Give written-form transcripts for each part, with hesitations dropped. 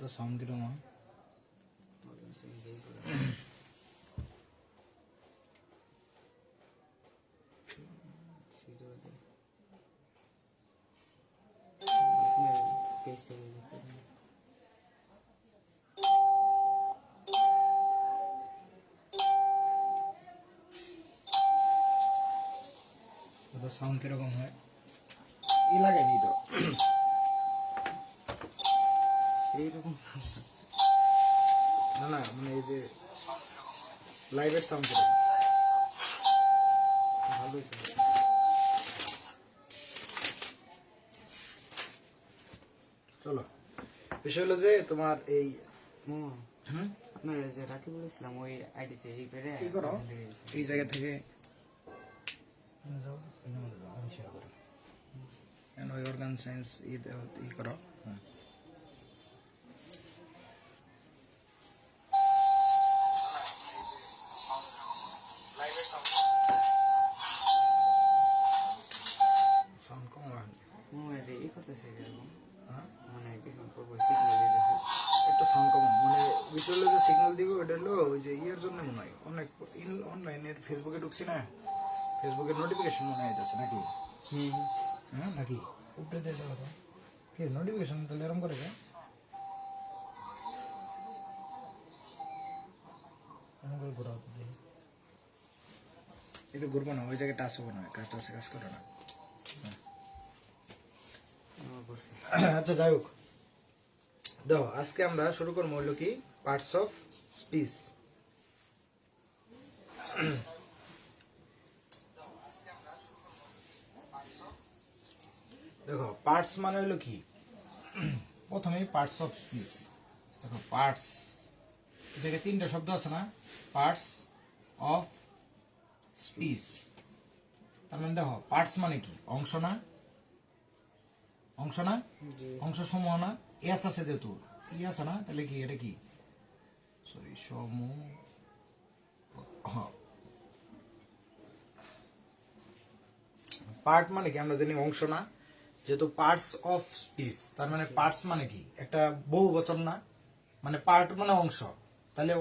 তো সাউন্ড কিরকম হয়? তো সাউন্ড কিরকম হয়? ই লাগাইনি তো এইরকম না না, মানে এই যে লাইভের সাউন্ড কিরকম? ভালোই তো। চলো, বিষয় হলো যে তোমার এই আপনার যে রাতে বলেছিলাম ওই আইডিতে এই করে কি করো এই জায়গা থেকে যাও, আমি শেয়ার করি ওই অর্গান সায়েন্স ই করো। হ্যাঁ, সাউন্ড কম হয়। ই করতেছে এরকম হ্যাঁ, মানে কিছুক্ষণ পর সিগন্যাল দিতেছে। একটু সাউন্ড কম, মানে বিষয় হলো যে সিগন্যাল দিবে ওটা হলো ওই যে ইয়ের জন্য মনে হয়, অনেক অনলাইনের ফেসবুকে ঢুকছি না, ফেসবুকের নোটিফিকেশন মনে হইতেছে নাকি? হ্যাঁ নাকি উপরে দিয়ে দেওয়া তো কি নোটিফিকেশন তাহলে এরকম করে যায়, এরকম করে ঘোরা হতো দেখি। এটা ঘুরবো না, ওই জায়গায় টাচ হবো না, কাজ টাচে কাজ করে না। আচ্ছা যাই হোক, দেখো আজকে আমরা শুরু করবো হলো কি পার্টস অফ স্পিচ। দেখো পার্টস মানে হলো কি, প্রথমেই পার্টস অফ স্পিচ। দেখো পার্টস, এটাকে তিনটা শব্দ আছে না, পার্টস অফ স্পিচ। তার মানে দেখো পার্টস মানে কি, অংশ না, অংশ না, অংশ সমূহ না, এস আছে যেহেতু ই আছে না, তাহলে কি এটা কি, সরি সমূহ, পার্ট মানে কি আমরা জানি অংশ না, যেহেতু পার্টস অফ স্পিচ তার মানে পার্টস মানে কি একটা বহু বচন না, মানে পার্ট মানে অংশ, তাহলে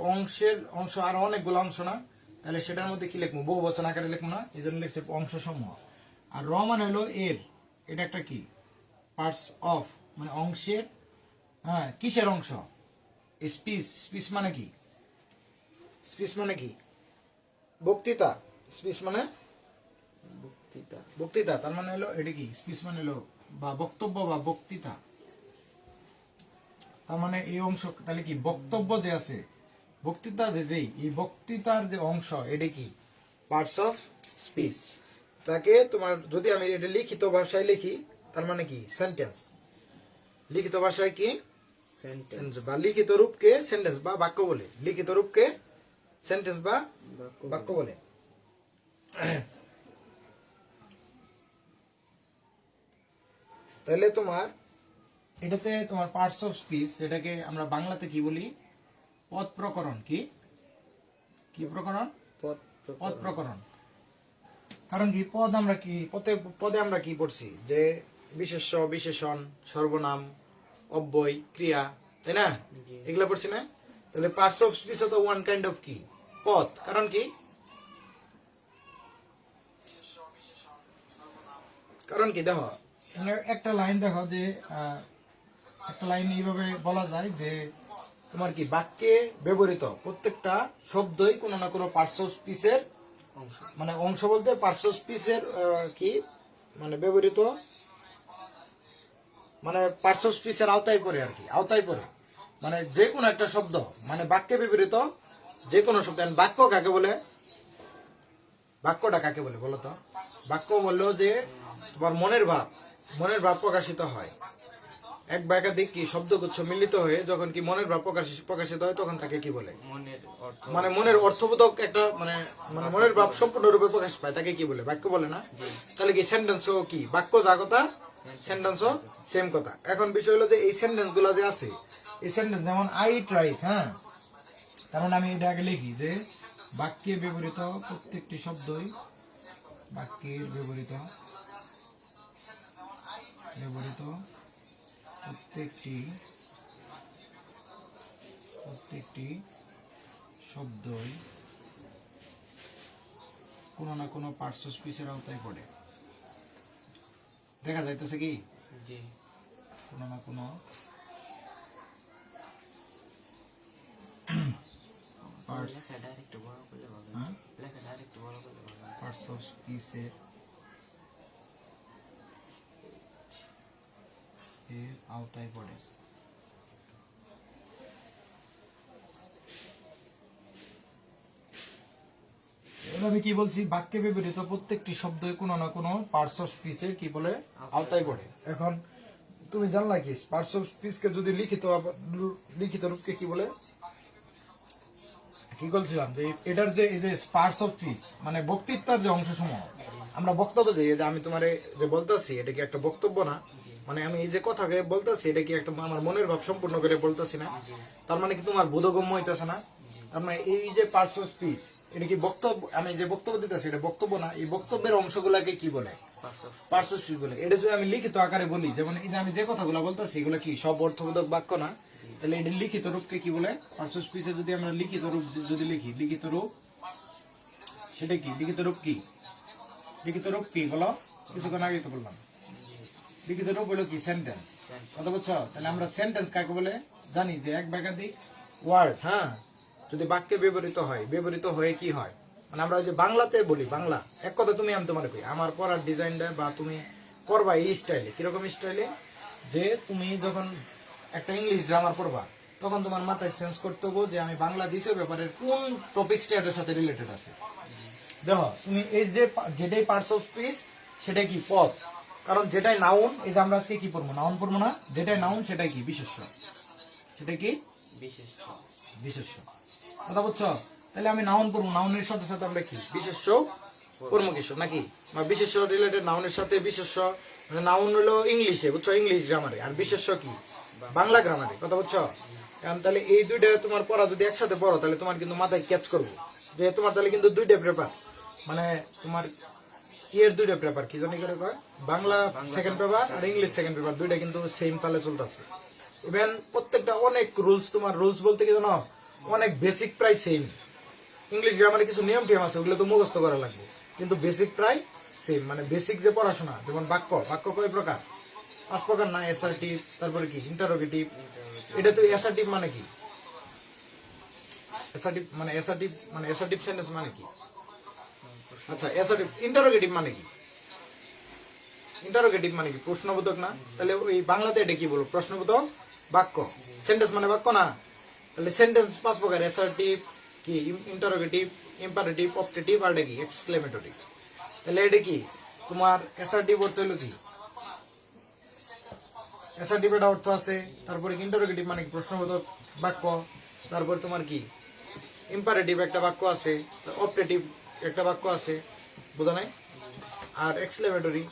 অংশ আর অনেকগুলো অংশ না, তাহলে সেটার মধ্যে কি লিখবো, বহু বচন আকারে লিখবো না, এই জন্য লিখছে অংশ সমূহ। আর র মানে হলো এর, এটা একটা কি পার্টস অফ মানে অংশের, হ্যাঁ কিসের অংশ, স্পিচ, স্পিচ মানে কি, স্পিচ মানে কি বক্তৃতা, স্পিচ মানে বক্তৃতা। বক্তৃতা, তার মানে হলো এটা কি স্পিচ মানে হলো বা বক্তব্য বা বক্তৃতা, তার মানে এই অংশ, তাহলে কি বক্তব্য যে আছে, বক্তৃতা যে দেই, এই বক্তৃতার যে অংশ এটা কি পার্টস অফ স্পিচ। তাকে তোমার যদি আমি এটা লিখিত ভাষায় লিখি তার মানে কি সেন্টেন্স, লিখিত ভাষায় কি সেন্টেন্স বা লিখিত রূপকে সেন্টেন্স বা বাক্য বলে, লিখিত রূপকে সেন্টেন্স বা বাক্য বলে। তাহলে তোমার এটাতে তোমার পার্টস অফ স্পিচ, যেটাকে আমরা বাংলাতে কি বলি, পদ প্রকরণ। কি কি প্রকরণ, পদ প্রকরণ। কারণ কি পদ আমরা কি পদে আমরা কি পড়ছি যে বিশেষ্য, বিশেষণ, সর্বনাম, অব্যয়, ক্রিয়া, তাই না, এগুলা পড়ছি না। তাহলে পার্টস অফ স্পিচ তো ওয়ান কাইন্ড অফ কি পদ, কারণ কি, কারণ কি দেখো একটা লাইন দেখো যে একটা লাইন এইভাবে বলা যায় যে তোমার কি বাক্যে ব্যবহৃত প্রত্যেকটা শব্দই কোনো না কোনো পার্টস অফ স্পিচের মানে অংশ, বলতে পার্টস অফ স্পিচের কি মানে ব্যবহৃত, মানে পার্টস অফ স্পিচের আওতায় পড়ে আর কি, আওতায় পড়ে, মানে যে কোনো একটা শব্দ মানে বাক্যে ব্যবহৃত যে কোনো শব্দ। বাক্য কাকে বলে, বাক্যটা কাকে বলে বলো তো, বাক্য বললো যে তোমার মনের ভাব, মনের ভাব প্রকাশিত হয়, এক বা একাধিক কি শব্দগুচ্ছ মিলিত হয়ে যখন কি মনের ভাব প্রকাশিত হয় তখন তাকে কি বলে, মানে মনের অর্থবোধক একটা মানে মানে মনের ভাব সম্পূর্ণরূপে প্রকাশ পায় তাকে কি বলে, বাক্য বলে না। তাহলে কি সেন্টেন্সও কি বাক্য যা কথা, সেন্টেন্সও সেম কথা। এখন বিষয় হলো যে এই সেন্টেন্স গুলা যে আছে, এই সেন্টেন্স যেমন আই ইট রাইস, হ্যাঁ, তার মানে আমি এটা আগে লিখি যে বাক্যে ব্যবহৃত প্রত্যেকটি শব্দই, বাক্যের ব্যবহৃত প্রত্যেকটি প্রত্যেকটি শব্দই কোনো না কোনো পার্টস অফ স্পিচের আওতায় পড়ে। দেখা যাইতেছে কি জি কোনো না কোনো পার্টস লেখাটা আরেকটু বড় করলে হবে, হ্যাঁ লেখাটা আরেকটু বড় করলে হবে। পার্টস অফ স্পিচের এর আওতায় পড়ে। এবার আমি কি বলছি, বাক্যে ব্যবহৃত প্রত্যেকটি শব্দই কোনো না কোনো পার্টস অফ স্পিচের কি বলে আওতায় পড়ে। এখন তুমি জানলা কি পার্টস অফ স্পিচকে যদি লিখিত রূপকে কি বলে, কি বলছিলাম যে এটার যে এই যে পার্টস অফ স্পিচ মানে বক্তৃতার যে অংশসমূহ, আমরা বক্তব্য যে আমি তোমারে যে বলতাছি এটা কি একটা বক্তব্য না, মানে আমি এই যে কথাকে বলতাছি এটা কি একটা আমার মনের ভাব সম্পূর্ণ করে বলতাছি না, তার মানে কি তোমার বোধগম্য হইতাছে না, তার মানে এই যে পার্টস অফ স্পিচ এটা কি বক্তব্য, আমি যে বক্তব্য দিতেছি এটা বক্তব্য না, এই বক্তব্যের অংশগুলাকে কি বলে পার্টস অফ স্পিচ বলে। এটা যদি আমি লিখিত আকারে বলি, যেমন এই যে আমি যে কথাগুলো বলতেছি এগুলো কি সব অর্থবোধক বাক্য না, তাহলে এটা লিখিত রূপকে কি বলে পার্টস অফ স্পিচে যদি আমরা লিখিত রূপ যদি লিখি, লিখিত রূপ সেটা কি, লিখিত রূপ কি, লিখিত রূপ কি বলো, কিছুক্ষণ আগে তো বললাম লিখিত রূপ হলো কি সেন্টেন্স, কথা বলছো। তাহলে আমরা সেন্টেন্স কাকে বলে জানি যে এক বা একাধিক ওয়ার্ড, হ্যাঁ যদি বাক্যে ব্যবহৃত হয়, ব্যবহৃত হয়ে কি হয়, মানে আমরা ওই যে বাংলাতে বলি, বাংলা এক কথা তুমি আমি তোমার কই আমার পড়ার ডিজাইনটা বা তুমি করবা এই স্টাইলে, কিরকম স্টাইলে, যে তুমি যখন একটা ইংলিশ গ্রামার পড়বা তখন তোমার মাথায় সেন্স করতে হবে যে আমি বাংলা দ্বিতীয় ব্যাপারের কোন টপিকসটা এটার সাথে রিলেটেড আছে। দেখো তুমি এই যে যেটাই পার্টস অফ স্পিচ সেটাই কি পদ, কারণ যেটাই নাউন, এই যে আমরা আজকে কি পড়বো নাউন পড়বো না, যেটাই নাউন সেটাই কি বিশেষ্য, সেটাই কি বিশেষ্য, বিশেষ্য, কথা বুঝছো। তাহলে আমি নাউন পড়বো, নাউনের সাথে সাথে আমরা কি বিশেষ্য পড়বো কিছু নাকি, বা বিশেষ্য রিলেটেড নাউনের সাথে বিশেষ্য, মানে নাউন হলো ইংলিশে বুঝছো, ইংলিশ গ্রামারে, আর বিশেষ্য কি বাংলা গ্রামারে, কথা বুঝছো। কারণ তাহলে এই দুইটা তোমার পড়া যদি একসাথে পড়ো তাহলে তোমার কিন্তু মাথায় ক্যাচ করবো যে তোমার তাহলে কিন্তু দুইটা পেপার, মানে তোমার এর দুইটা পেপার কি জানি করে কয়, বাংলা সেকেন্ড পেপার আর ইংলিশ সেকেন্ড পেপার দুইটা কিন্তু সেম তালে চলতেছে। ইভেন প্রত্যেকটা অনেক রুলস, তোমার রুলস বলতে কি জানো, অনেক বেসিক প্রায় সেম, ইংলিশ গ্রামারে কিছু নিয়ম টিয়ম আছে ওগুলো তো মুখস্থ করা লাগবে, কিন্তু বেসিক প্রায় সেম, মানে বেসিক যে পড়াশোনা, যেমন বাক্য, বাক্য কয় প্রকার, 5 প্রকার না, অ্যাসার্টিভ, তারপরে কি ইন্টারোগেটিভ, এটা তো অ্যাসার্টিভ মানে কি, অ্যাসার্টিভ মানে অ্যাসার্টিভ মানে অ্যাসার্টিভ সেন্টেন্স মানে কি, আচ্ছা অ্যাসার্টিভ, ইন্টারোগেটিভ মানে কি, ইন্টারোগেটিভ মানে কি প্রশ্নবোধক না, তাহলে ওই বাংলাতে এটা কি বলবো প্রশ্নবোধক বাক্য, সেন্টেন্স মানে বাক্য না, তাহলে সেন্টেন্স 5 প্রকার, অ্যাসার্টিভ কি, ইন্টারোগেটিভ, ইম্পারেটিভ, অপটেটিভ আর এটা কি এক্সক্লেমেটরি। তাহলে এটা কি তোমার অ্যাসার্টিভ অর্থ হলো কি, অ্যাসার্টিভ এটা অর্থ আছে, তারপরে ইন্টারোগেটিভ মানে কি প্রশ্নবোধক বাক্য, তারপর তোমার কি ইম্পারেটিভ একটা বাক্য আছে, অপটেটিভ একটা বাক্য আছে, বোঝা নাই, আর এক্সক্লেমেটরি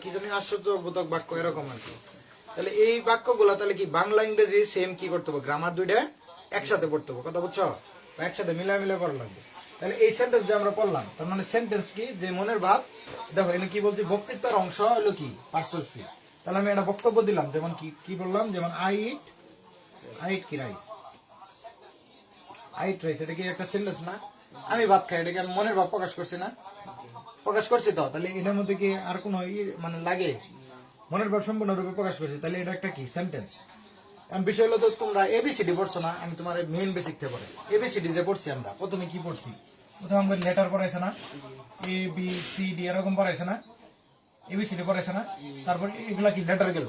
কি জানি আশ্চর্যবোধক বাক্য এরকম আর কি। তাহলে এই বাক্যগুলো তাহলে কি বাংলা ইংরেজি সেম কি করতে হবে, গ্রামার দুইটা একসাথে পড়তে হবে, কথা বুঝছো, বা একসাথে মিলাই মিলাই পড়া লাগবে। তাহলে এই সেন্টেন্স যে আমরা পড়লাম তার মানে সেন্টেন্স কি, যে মনের ভাব, দেখো এখানে কি বলছি বক্তৃতার অংশ হলো কি পার্টস অফ স্পিচ। তাহলে আমি একটা বক্তব্য দিলাম, যেমন কি বললাম, যেমন আই ইট কি রাইস, আই ইট রাইস, এটা কি একটা সেন্টেন্স না, আমি ভাত খাই, এটা কি আমি মনের ভাব প্রকাশ করছি না, প্রকাশ করছি তো, তাহলে এটার মধ্যে কি আর কোনো মানে লাগে, মনের ভাব সম্পূর্ণরূপে প্রকাশ করছি, তাহলে এটা একটা কি সেন্টেন্স। এখন বিষয় হলো তো তোমরা এবিসিডি পড়ছো না, আমি তোমার মেইন বেসিক থেকে পড়ে এবিসিডি যে পড়ছি আমরা, প্রথমে কি পড়ছি, প্রথমে আমাদের লেটার পড়াইছে না, এ বি সি ডি এরকম পড়াইছে না, এবিসিডি পড়াইছে না, তারপর এগুলা কি লেটার গেল,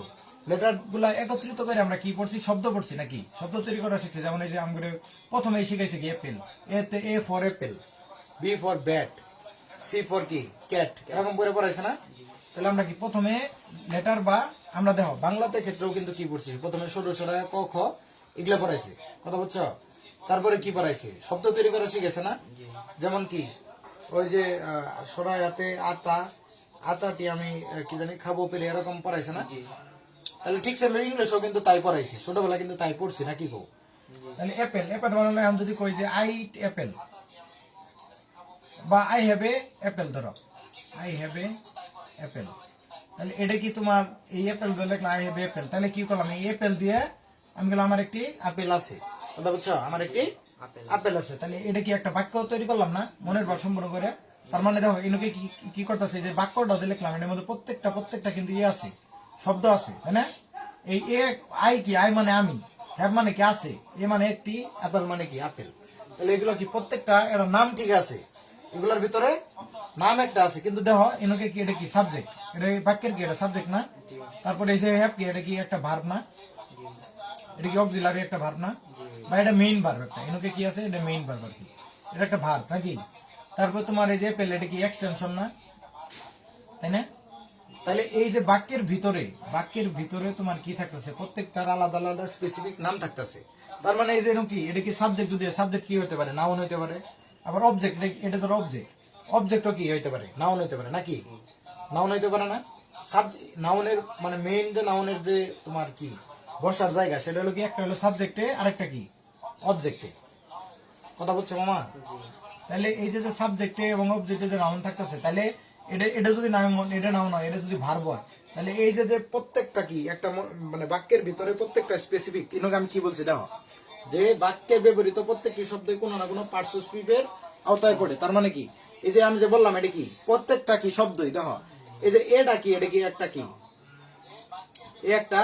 লেটার গুলা একত্রিত করে আমরা কি পড়ছি, শব্দ পড়ছি নাকি, শব্দ তৈরি করা শিখছি। যেমন এই যে আমাদের প্রথমে শিখাইছে কি অ্যাপেল, এতে A for apple, B for bat, C for কি ক্যাট, এরকম করে পড়াইছে না। তাহলে আমরা কি প্রথমে লেটার বা আমরা দেখো বাংলাতে ক্ষেত্রেও কিন্তু কি পড়ছি, প্রথমে সরু সরা ক খ এগুলা পড়াইছে, কথা বুঝছো, তারপরে কি পড়াইছে শব্দ তৈরি করা শিখেছে না, যেমন কি ওই যে সরাই হাতে আতা, আতাটি আমি কি জানি খাবো পেরে এরকম পড়াইছে না। তাহলে ঠিক সেম ইংলিশও কিন্তু তাই পড়াইছি, ছোটবেলা কিন্তু তাই পড়ছি নাকি গো। তাহলে অ্যাপেল, অ্যাপেল বানালে আমি যদি কই যে আই ইট অ্যাপেল, বা আই হ্যাভ এ অ্যাপেল, ধরো আই হ্যাভ এ অ্যাপেল, তাহলে এটা কি তোমার এই অ্যাপেল ধরে লিখলাম আই হ্যাভ এ অ্যাপেল, তাহলে কি করলাম এই অ্যাপেল দিয়ে আমি বললাম আমার একটি আপেল আছে, কথা বুঝছো, আমার একটি আপেল আপেল আছে, তাহলে এটা কি একটা বাক্য তৈরি করলাম না মনের ভাব সম্পূর্ণ করে? তার মানে দেখো এনুকে কি করতেছে, যে বাক্যটা যে লিখলাম এর মধ্যে প্রত্যেকটা কিন্তু ইয়ে আছে, শব্দ আছে, তাই না? এই এ আই কি, আই মানে আমি, হ্যাভ মানে কি আছে, এ মানে একটি, আপেল মানে কি আপেল। তাহলে এগুলো কি প্রত্যেকটা এর নাম ঠিক আছে, এগুলোর ভিতরে নাম একটা আছে, কিন্তু দেখো এনুকে কি, এটা কি সাবজেক্ট, এটা এই বাক্যের কি, এটা সাবজেক্ট না? জি তারপরে এই যে হ্যাভ কি, এটা কি একটা ভার্ব না? জি এটা কি অক্সিলারি একটা ভার্ব না? জি বা এটা মেইন ভার্ব একটা, এনুকে কি আছে, এটা মেইন ভার্ব আর কি, এটা একটা ভার্ব নাকি? তারপর তোমার এই যে পেল, এটা কি এক্সটেনশন না, তাই না? তাহলে এই যে বাক্যের ভিতরে তোমার কি থাকতেছে, প্রত্যেকটার আলাদা আলাদা স্পেসিফিক নাম থাকতেছে। তার মানে এই যে এরকম কি, এটা কি সাবজেক্ট, যদি সাবজেক্ট কি হতে পারে, নাউন হতে পারে। আবার অবজেক্ট, এটা ধরো অবজেক্টও কি হতে পারে, নাউন হতে পারে নাকি? নাউন হইতে পারে না? নাউনের মানে মেইন যে নাউনের যে তোমার কি বসার জায়গা, সেটা হলো কি, একটা হলো সাবজেক্টে, আরেকটা কি অবজেক্টে, কথা বলছো মামা? জি তাহলে এই যে সাবজেক্টে এবং অবজেক্টে যে নাউন থাকতেছে, তাহলে এটা যদি নাউন, এটা নাউন হয়, এটা যদি ভার্ব হয়, তাহলে এই যে প্রত্যেকটা কি একটা মানে বাক্যের ভিতরে প্রত্যেকটা স্পেসিফিক, এগুলোকে আমি কি বলছি দেখো, যে বাক্যে ব্যবহৃত প্রত্যেকটি শব্দে কোনো না কোনো পার্শ্বস্পের আওতায় পড়ে। তার মানে কি, এই যে আমি যে বললাম এটা কি, প্রত্যেকটা কি শব্দই দেখো, এই যে এটা কি, এটা কি একটা কি, এ একটা,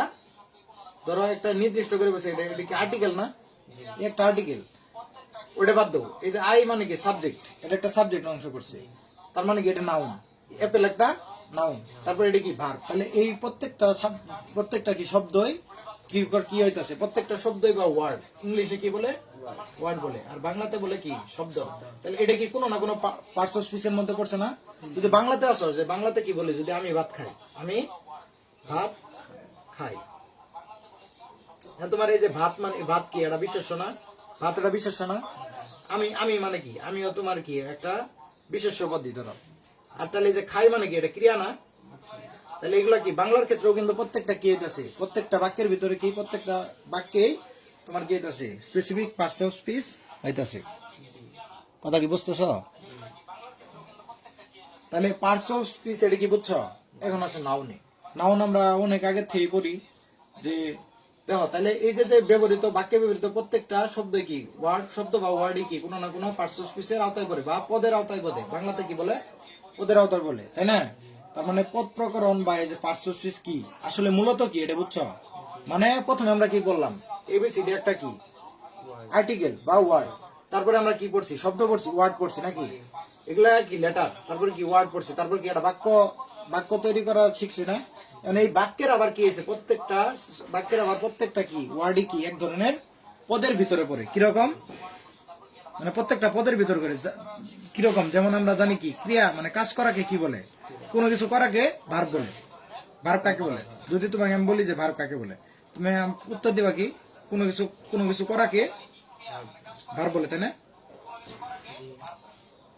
ধরো একটা নির্দিষ্ট করে বলছে, এটা কি আর্টিকেল না, এ একটা আর্টিকেল, ওটা বাদ দাও। এই যে আই মানে কি সাবজেক্ট, এটা একটা সাবজেক্ট অংশ করছে, তার মানে কি এটা নাউন, অ্যাপেল একটা নাউন, তারপর এটা কি ভার্ব। তাহলে এই প্রত্যেকটা কি শব্দই কি হইতাছে, প্রত্যেকটা শব্দই বা ওয়ার্ড, ইংলিশে কি বলে, ওয়ার্ড বলে, আর বাংলাতে বলে কি শব্দ। তাহলে এটা কি কোনো না কোনো পার্টস অফ স্পিচের মধ্যে পড়ছে না? যদি বাংলাতে আসো, যে বাংলাতে কি বলে, যদি আমি ভাত খাই, আমি ভাত খাই, হ্যাঁ, তোমার এই যে ভাত মানে, ভাত কি এটা বিশেষ্য না, ভাত এটা বিশেষ্য না? আমি মানে কি, আমিও তোমার কি একটা বিশেষ্য পদ্ধতি ধরো। আর তাহলে এই যে খাই মানে কি, এটা ক্রিয়া না? তাহলে এগুলা কি বাংলার ক্ষেত্রেও কিন্তু প্রত্যেকটা কি হইতাছে, প্রত্যেকটা বাক্যের ভিতরে কি, প্রত্যেকটা বাক্যেই তোমার কি হইতাছে, স্পেসিফিক পার্টস অফ স্পিচ হইতাছে। কথা কি বুঝতেছ? তাহলে পার্টস অফ স্পিচ এটা কি বুঝছো? এখন আছে নাউনে। নাউন আমরা অনেক আগে থেকে পড়ি, যে দেখো, তাহলে এই যে ব্যবহৃত বাক্যে ব্যবহৃত প্রত্যেকটা শব্দ কি, ওয়ার্ড শব্দ বা ওয়ার্ডই কি কোনো না কোনো পার্টস অফ স্পিচের আওতায় পড়ে, বা পদের আওতায় পড়ে, বাংলাতে কি বলে, পদের আওতায় বলে, তাই না? তার মানে পদ প্রকরণ বা এই যে পার্টস অফ স্পিচ কি আসলে মূলত কি, এটা বুঝছো? মানে প্রথমে আমরা কি বললাম, এবিসিডি একটা কি আর্টিকেল বা ওয়ার্ড, তারপরে আমরা কি পড়ছি, শব্দ পড়ছি, ওয়ার্ড পড়ছি নাকি, এগুলা কি লেটার, তারপরে কি ওয়ার্ড পড়ছি, তারপরে কি একটা বাক্য তৈরি করা শিখছি না? মানে এই বাক্যের আবার কি আছে, প্রত্যেকটা বাক্যের আবার প্রত্যেকটা কি ওয়ার্ডই কি এক ধরনের পদের ভিতরে পড়ে। কিরকম, মানে প্রত্যেকটা পদের ভিতরে করে কিরকম, যেমন আমরা জানি কি ক্রিয়া মানে কাজ করাকে কি বলে, কোনো কিছু করাকে ভার্ব বলে। ভার্ব কাকে বলে, যদি তোমাকে আমি বলি যে ভার্ব কাকে বলে, তুমি উত্তর দিবা কি, কোনো কিছু করাকে ভার্ব বলে, তাই না?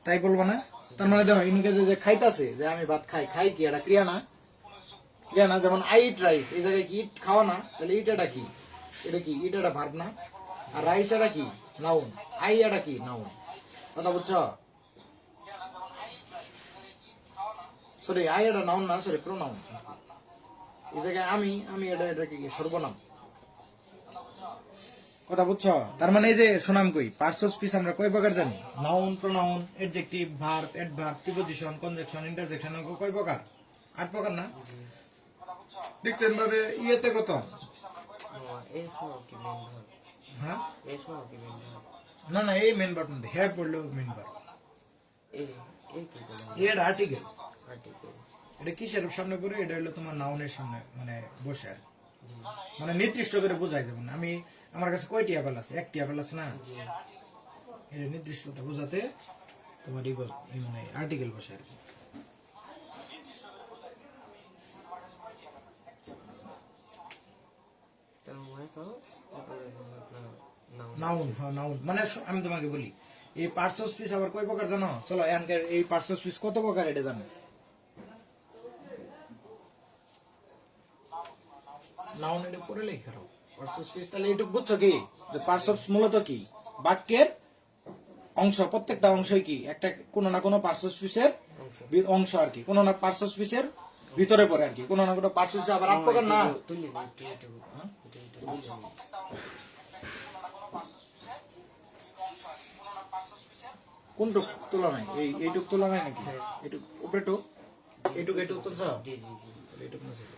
তাই বলবো না? তার মানে দেখো ইনকে যে খাইতাছে, যে আমি ভাত খাই, খাই কি এটা ক্রিয়া না? ক্রিয়া না? যেমন আই ইট রাইস, এই জায়গায় কি ইট খাওয়া না, তাহলে ইট এটা কি, এটা কি ইট এটা ভার্ব না? আর রাইস এটা কি নাউন, আই এটা কি নাউন, কথা বুঝছো? সরি, আই এটা নাউন না, সরি প্রোনাউন। এই জায়গায় আমি এটা কি সর্বনাম, কথা বুঝছো? তার মানে এই যে শোনাম কই, পার্টস অফ স্পিচ আমরা কয় প্রকার জানি, noun, pronoun, adjective, verb, adverb, preposition, conjunction, interjection, কয় প্রকার? 8 প্রকার না? দেখছেন ভাবে ইয়েতে কত? এই সহ কি মেন ভার্ব, হ্যাঁ, এই সহ কি মেন ভার্ব, না এই মেন ভার্ব না, হ্যাভ বললেও মেন ভার্ব। এই এই কি বলেন, এর আর্টিকেল, আর্টিকেল এটা কিসের সামনে পড়ে, এটা হলো তোমার নাউনের সামনে মানে বসে আর কি। মানে নির্দিষ্ট করে বোঝাই, যেমন আমার কাছে কয়টি অ্যাপেল আছে, একটি অ্যাপেল আছে না, এটা নির্দিষ্টতা বোঝাতে তোমার মানে আর্টিকেল বসে আর কি। তার মানে কও তারপরে আপনার নাম নাউন, হ্যাঁ নাউন মানে আমি তোমাকে বলি, এই পার্টস অফ স্পিচ আবার কয় প্রকার জানো? চলো এখানকার এই পার্টস অফ স্পিচ কত প্রকার এটা জানো? নাউন এটা পরে লেখা রাখো, পার্টস অফ স্পিচ। তাহলে এটুকু বুঝছো কি, যে পার্টস অফ মূলত কি, বাক্যের অংশ, প্রত্যেকটা অংশই কি একটা কোনো না কোনো পার্টস অফ স্পিচের অংশ আর কি, কোনো না পার্টস অফ স্পিচের ভিতরে পড়ে আর কি, কোনো না কোনো পার্টস অফ স্পিচ আবার 8 প্রকার না? তুলি না একটু একটু কোনটুক তোলা নাই? এইটুক তোলা নাই নাকি? এইটুক উপরে টুক, এইটুক তুলছ? জি জি জি। তাহলে এইটুক মুছে দাও।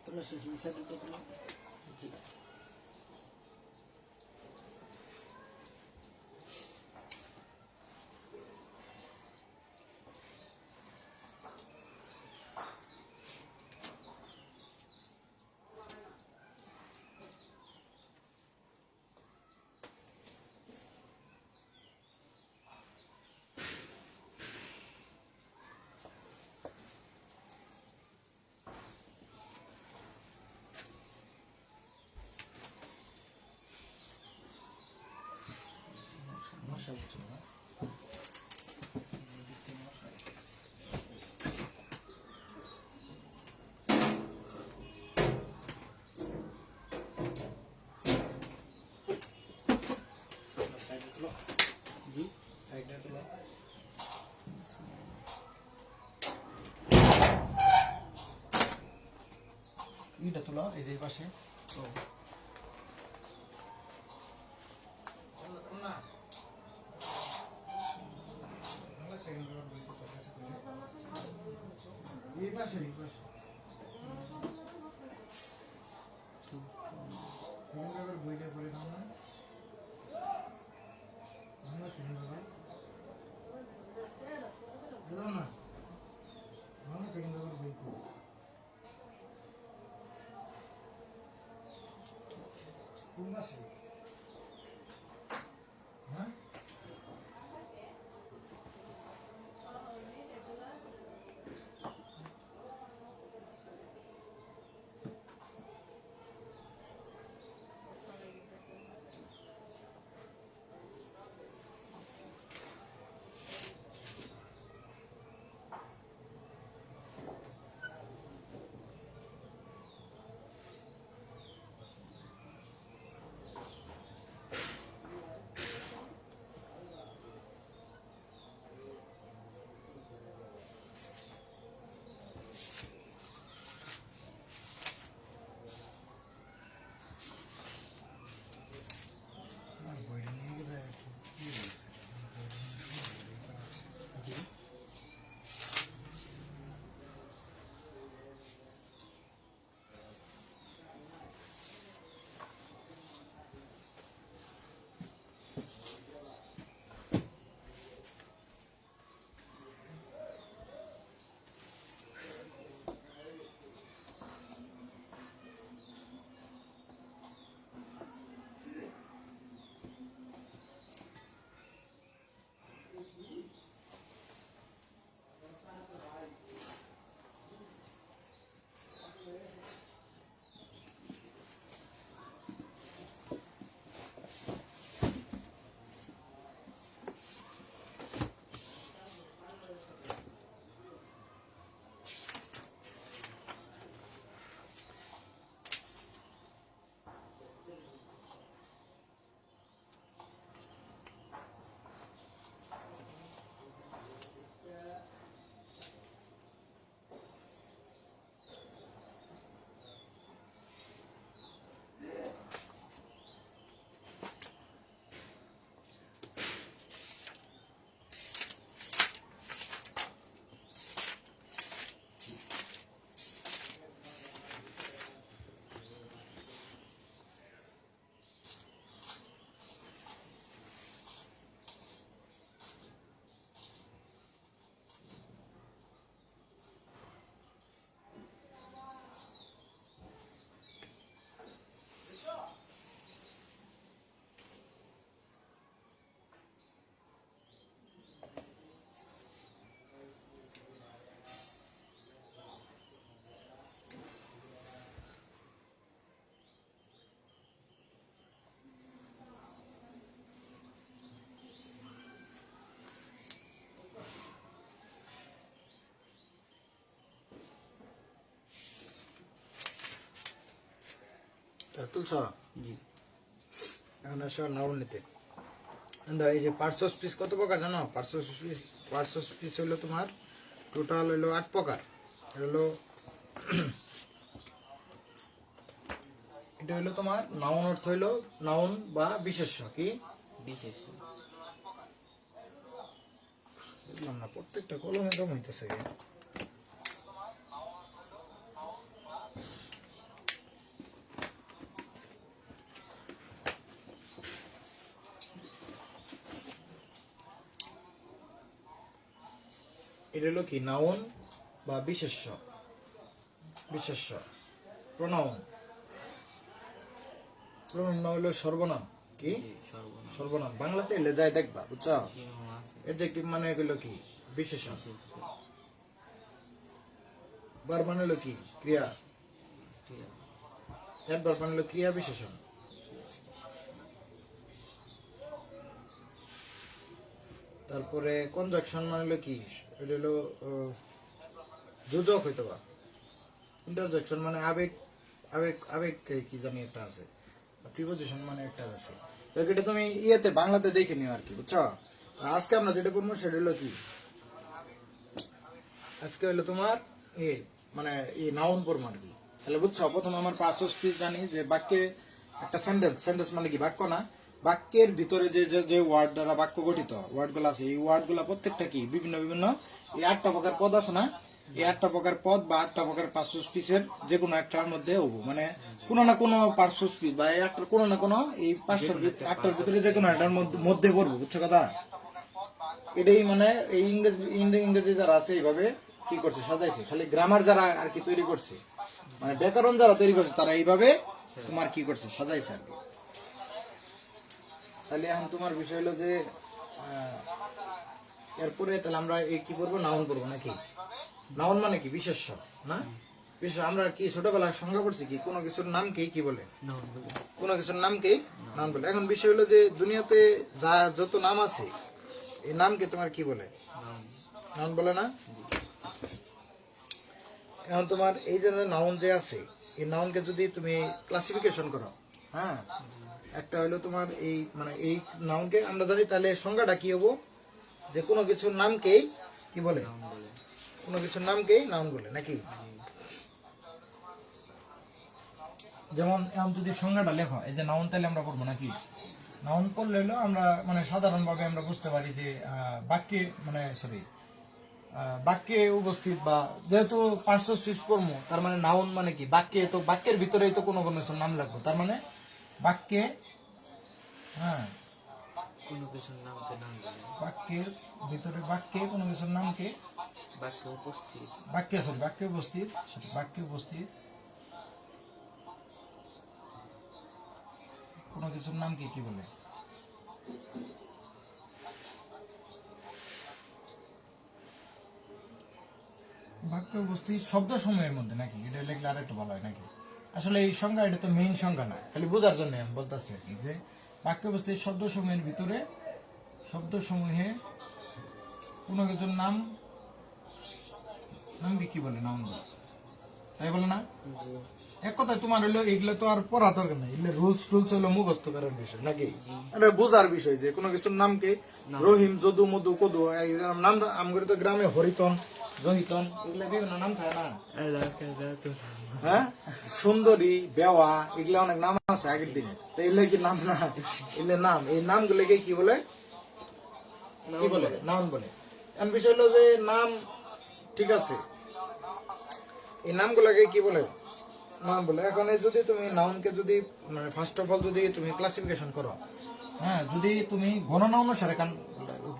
তোলা শেষ এই সাইডটা তোলা। জি। মশা উঠছে না? সাইডে তুলো। জি। সাইডে তুলো। ইটা তুলো, এই যে এই পাশে। ও। না। বাংলা সেকেন্ড পেপার বই কত আছে কইলে? এই পাশে, এই পাশে। সেকেন্ড পেপার বইটা করে দাও না। Bangla second paper. দাও না। বাংলা সেকেন্ড পেপার বই কো। কোন পাশে? হ্যাঁ? তুলছ? জি। এখন আসো নাউন নিতে। এই যে পার্টস অফ স্পিচ কত প্রকার জানো? পার্টস অফ স্পিচ হইলো তোমার টোটাল হইলো 8 প্রকার। হলো এটা হইলো তোমার নাউন, অর্থ হইলো নাউন বা বিশেষ্য। কি বিশেষ। বুঝলাম না, প্রত্যেকটা কলমে কম হইতেছে। এটা হলো কি নাউন বা বিশেষ্য। বিশেষ্য প্রোনাউন। প্রোনাউন হলো সর্বনাম। কি জি, সর্বনাম। সর্বনাম? বাংলাতে এলে যায় দেখবা, বুঝছো? জি, মামা আছে। অ্যাডজেক্টিভ মানে হলো কি বিশেষণ। বিশেষ। ভার্ব মানে হলো কি ক্রিয়া। ক্রিয়া। অ্যাডভার্ব মানে হলো ক্রিয়া বিশেষণ। তারপরে কনজাংশন মানে হলো কি, এটা হলো যোজক হইতো বা। ইন্টারজেকশন মানে আবেগ, আবেগ আবেগ কি জানি একটা আছে। প্রিপোজিশন মানে একটা আছে। তো এটা তুমি ইয়েতে বাংলাতে দেখে নিও আর কি, বুঝছো? তো আজকে আমরা যেটা পড়বো সেটা হলো কি, আজকে হলো তোমার মানে নাউন পড়বো আর কি। তাহলে বুঝছো, প্রথমে আমার পার্টস অফ স্পিচ জানি যে বাক্যে একটা সেন্টেন্স, সেন্টেন্স মানে কি বাক্য না, বাক্যের ভিতরে যে যে যে ওয়ার্ড দ্বারা বাক্য গঠিত, ওয়ার্ডগুলো আছে, এই ওয়ার্ডগুলো প্রত্যেকটা কি বিভিন্ন বিভিন্ন এই 8টা প্রকার পদ আছে না, এই 8টা প্রকার পদ বা 8টা প্রকার পার্টস অফ স্পিচের যে কোনো একটার মধ্যে হবো, মানে কোনো না কোনো পার্টস অফ স্পিচ বা এই 8টার কোনো না কোনো এই 8টার ভিতরে যে কোনো একটার মধ্যে পড়বো, বুঝছো কথা? এটাই মানে এই ইংরেজি যারা আছে এইভাবে কি করছে, সাজাইছে। খালি গ্রামার যারা আর কি তৈরি করছে, মানে ব্যাকরণ যারা তৈরি করছে, তারা এইভাবে তোমার কি করছে, সাজাইছে আর কি। তাহলে এখন তোমার বিষয় হলো যে এরপরে তাহলে আমরা এই কি করবো, নাউন করবো নাকি? নাউন মানে কি বিশেষ্য না? বিশেষ আমরা কি ছোটবেলায় সংজ্ঞা করছি কি, কোনো কিছুর নামকেই কি বলে, নাউন বলে। কোনো কিছুর নামকেই নাম বলে। এখন বিষয় হলো যে দুনিয়াতে যা যত নাম আছে, এই নামকে তোমার কি বলে? নাউন। নাউন বলে না? এখন তোমার এই যে নাউন যে আছে, এই নাউনকে যদি তুমি ক্লাসিফিকেশন করো, হ্যাঁ, একটা হলো তোমার এই মানে এই নাউনকে আমরা জানি, তাহলে সংজ্ঞাটা কি হবো, যে কোনো কিছুর নামকেই কি বলে? নাউন বলে। কোনো কিছুর নামকেই নাউন বলে নাকি? যেমন এখন যদি সংজ্ঞাটা লেখো, এই যে নাউন, তাহলে আমরা পড়বো নাকি? নাউন পড়লে হলো আমরা মানে সাধারণভাবে আমরা বুঝতে পারি যে বাক্যে মানে সরি বাক্যে উপস্থিত, বা যেহেতু পার্টস অফ স্পিচ পড়বো, তার মানে নাউন মানে কি বাক্যে, তো বাক্যের ভিতরেই তো কোনো কোনো কিছুর নাম লাগবে, তার মানে বাক্যে, হ্যাঁ, কোনো কিছুর নামকে নাম বলে। বাক্যের ভিতরে, বাক্যে কোনো কিছুর নামকে, বাক্যে উপস্থিত। বাক্যে সরি বাক্যে উপস্থিত, বাক্যে উপস্থিত কোনো কিছুর নামকে কি বলে? বাক্যে উপস্থিত শব্দ সমূহের মধ্যে নাকি? এটা লিখলে আর একটু ভালো হয় নাকি? আসলে এই সংজ্ঞা, এটা তো মেইন সংজ্ঞা না, খালি বোঝার জন্য আমি বলতেছি আর কি, যে বাক্যে উপস্থিত শব্দ সমূহের ভিতরে, শব্দ সমূহে কোনো কিছুর নাম, নামকে কি বলে? নাউন বলে, তাই বলে না? জি। এক কথায় তোমার হলো এগুলো তো আর পড়া দরকার নাই, এগুলো রুলস টুলস হলো মুখস্থ করার বিষয় নাকি? এটা বোঝার বিষয় যে কোনো কিছুর নামকে রহিম, যদু, মধু, কদু, এই যে নাম আমগরে তো গ্রামে হরিতন, জহিতন, এগুলা বিভিন্ন নাম থাকে না? হ্যাঁ, সুন্দরী, বেওয়া, এগুলা অনেক নাম আছে আগের দিনে, তো এগুলো কি নাম না? এগুলো নাম, এই নামগুলোকে কি বলে? কি বলে? নাউন বলে। এখন বিষয় হলো যে নাম, ঠিক আছে, এই নামগুলোকে কি বলে? নাম বলে। এখন এই যদি তুমি নাউনকে যদি মানে ফার্স্ট অফ অল যদি তুমি ক্লাসিফিকেশন করো, হ্যাঁ, যদি তুমি গণনা অনুসারে,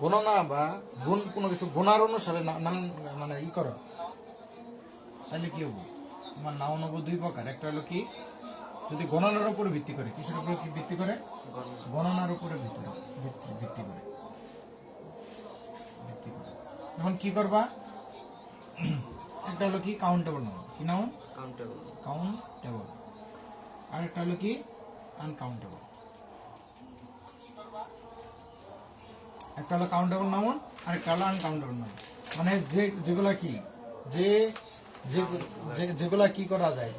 গণনা বা গুণ, কোনো কিছু গুণার অনুসারে নাম মানে ই করো, তাহলে কি হবো? তোমার নাউন হবো 2 প্রকার। একটা হলো কি, যদি গণনার উপরে ভিত্তি করে, কিসের উপরে কি ভিত্তি করে? গণনার উপরে ভিত্তি করে, ভিত্তি করে। এখন কি করবা? একটা হলো কি কাউন্টেবল নাউন। কি নাউন? কাউন্টেবল। কাউন্টেবল। আর একটা হলো কি আনকাউন্টেবল। একটা হলো কাউন্টেবল নাউন, আর একটা হলো আনকাউন্টেবল নাউন। মানে যেগুলা কি, যেগুলা কি করা যায়,